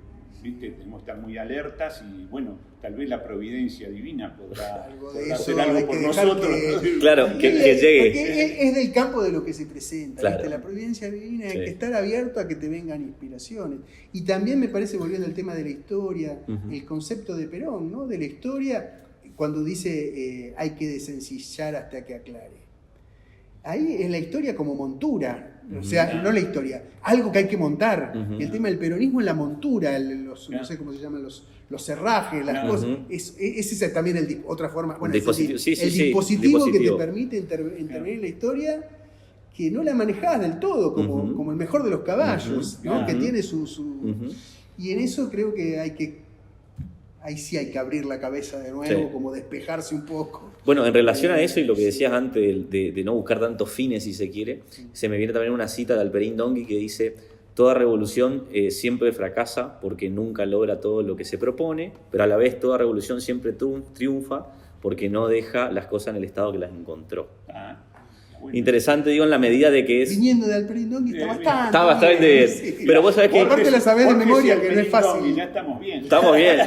estar muy alertas y bueno, tal vez la providencia divina podrá hacer algo por nosotros. Que llegue. Porque es del campo de lo que se presenta. La providencia divina, hay que estar abierto a que te vengan inspiraciones. Y también me parece, volviendo al tema de la historia, el concepto de Perón, ¿no? De la historia, cuando dice hay que desencillar hasta que aclare. Ahí en la historia como montura, o sea, no la historia, algo que hay que montar. El tema del peronismo en la montura, no sé cómo se llaman los herrajes, las cosas. Esa es también otra forma. Bueno, el dispositivo que te permite intervenir en la historia, que no la manejás del todo, como el mejor de los caballos, ¿no? Que tiene su y en eso creo que ahí sí hay que abrir la cabeza de nuevo, como despejarse un poco. Bueno, en relación a eso y lo que decías antes de no buscar tantos fines, si se quiere, se me viene también una cita de Alperín Dongui que dice: toda revolución siempre fracasa porque nunca logra todo lo que se propone, pero a la vez toda revolución siempre triunfa porque no deja las cosas en el estado que las encontró. Bueno. Interesante, digo, en la medida de que es... Viniendo de Alperín Dongui está bastante bien. Sí. Pero vos sabés que... Aparte la sabés de memoria, que no es fácil. Ya estamos bien. Estamos bien.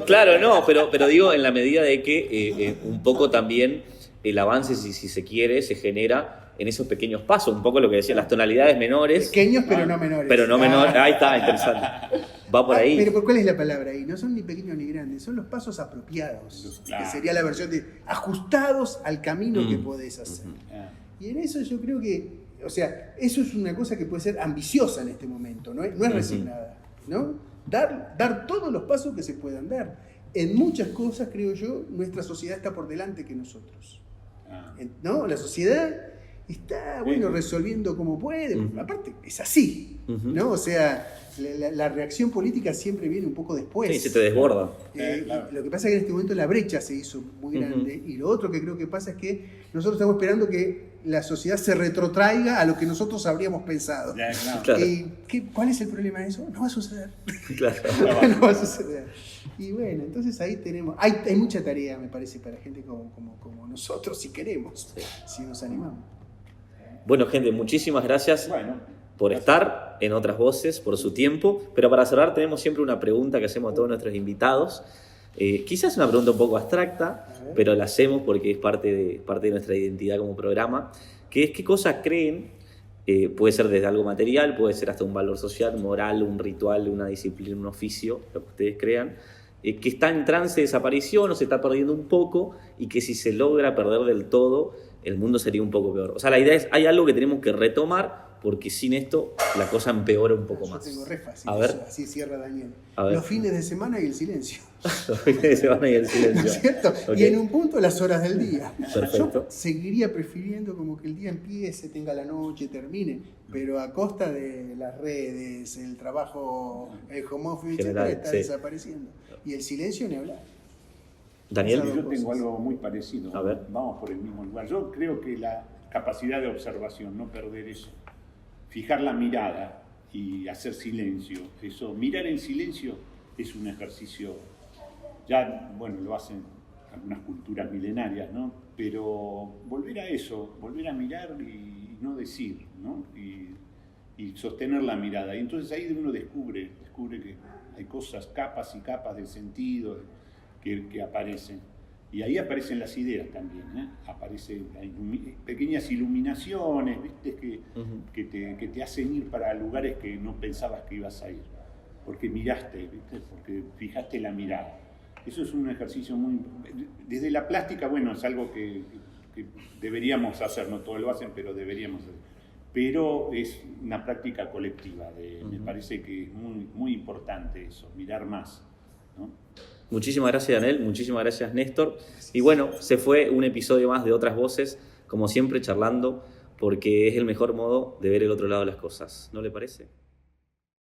Claro, no, pero digo, en la medida de que un poco también el avance, si se quiere, se genera en esos pequeños pasos. Un poco lo que decía, las tonalidades menores. Pequeños, pero no menores. Pero no menores. Ahí está, interesante. Va por ahí. Pero ¿cuál es la palabra ahí? No son ni pequeños ni grandes, son los pasos apropiados. Que sería la versión de ajustados al camino que podés hacer. Y en eso yo creo que, o sea, eso es una cosa que puede ser ambiciosa en este momento, no es resignada, ¿no? Dar todos los pasos que se puedan dar. En muchas cosas, creo yo, nuestra sociedad está por delante que nosotros. ¿No? La sociedad está, resolviendo como puede. Aparte, es así, ¿no? O sea, la reacción política siempre viene un poco después. Sí, se te desborda. Lo que pasa es que en este momento la brecha se hizo muy grande. Y lo otro que creo que pasa es que nosotros estamos esperando que la sociedad se retrotraiga a lo que nosotros habríamos pensado. ¿Cuál es el problema de eso? No va a suceder. No va a suceder. Y bueno, entonces ahí tenemos... Hay mucha tarea, me parece, para gente como nosotros, si queremos, si nos animamos. Bueno, gente, muchísimas gracias por estar en Otras Voces, por su tiempo. Pero para cerrar tenemos siempre una pregunta que hacemos a todos nuestros invitados. Quizás una pregunta un poco abstracta, pero la hacemos porque es parte de nuestra identidad como programa, que es: ¿qué cosas creen? Puede ser desde algo material, puede ser hasta un valor social, moral, un ritual, una disciplina, un oficio, lo que ustedes crean, que está en trance de desaparición o se está perdiendo un poco, y que si se logra perder del todo, el mundo sería un poco peor. O sea, la idea es, hay algo que tenemos que retomar, porque sin esto la cosa empeora un poco más. Yo tengo re fácil, a ver. Así cierra Daniel. Los fines de semana y el silencio. Los fines de semana y el silencio. ¿No es cierto? Okay. Y en un punto las horas del día. Perfecto. Yo seguiría prefiriendo como que el día empiece, tenga la noche, termine, pero a costa de las redes, el trabajo, el home office, etcétera, está desapareciendo. Y el silencio ni hablar. Daniel, yo tengo algo muy parecido. A ver. Vamos por el mismo lugar. Yo creo que la capacidad de observación, no perder eso. fijar la mirada y hacer silencio. Eso, mirar en silencio es un ejercicio, ya, bueno, lo hacen algunas culturas milenarias, ¿no? Pero volver a eso, volver a mirar y no decir, ¿no? Y sostener la mirada. Y entonces ahí uno descubre que hay cosas, capas y capas de sentido que aparecen. Y ahí aparecen las ideas también, ¿eh? Aparecen pequeñas iluminaciones, ¿viste? Que te hacen ir para lugares que no pensabas que ibas a ir. Porque miraste, ¿viste? Porque fijaste la mirada. Eso es un ejercicio muy... Desde la plástica, bueno, es algo que deberíamos hacer, no todos lo hacen, pero deberíamos hacer. Pero es una práctica colectiva, me parece que es muy, muy importante eso, mirar más, ¿no? Muchísimas gracias, Daniel, muchísimas gracias, Néstor. Y bueno, se fue un episodio más de Otras Voces, como siempre charlando, porque es el mejor modo de ver el otro lado de las cosas, ¿no le parece?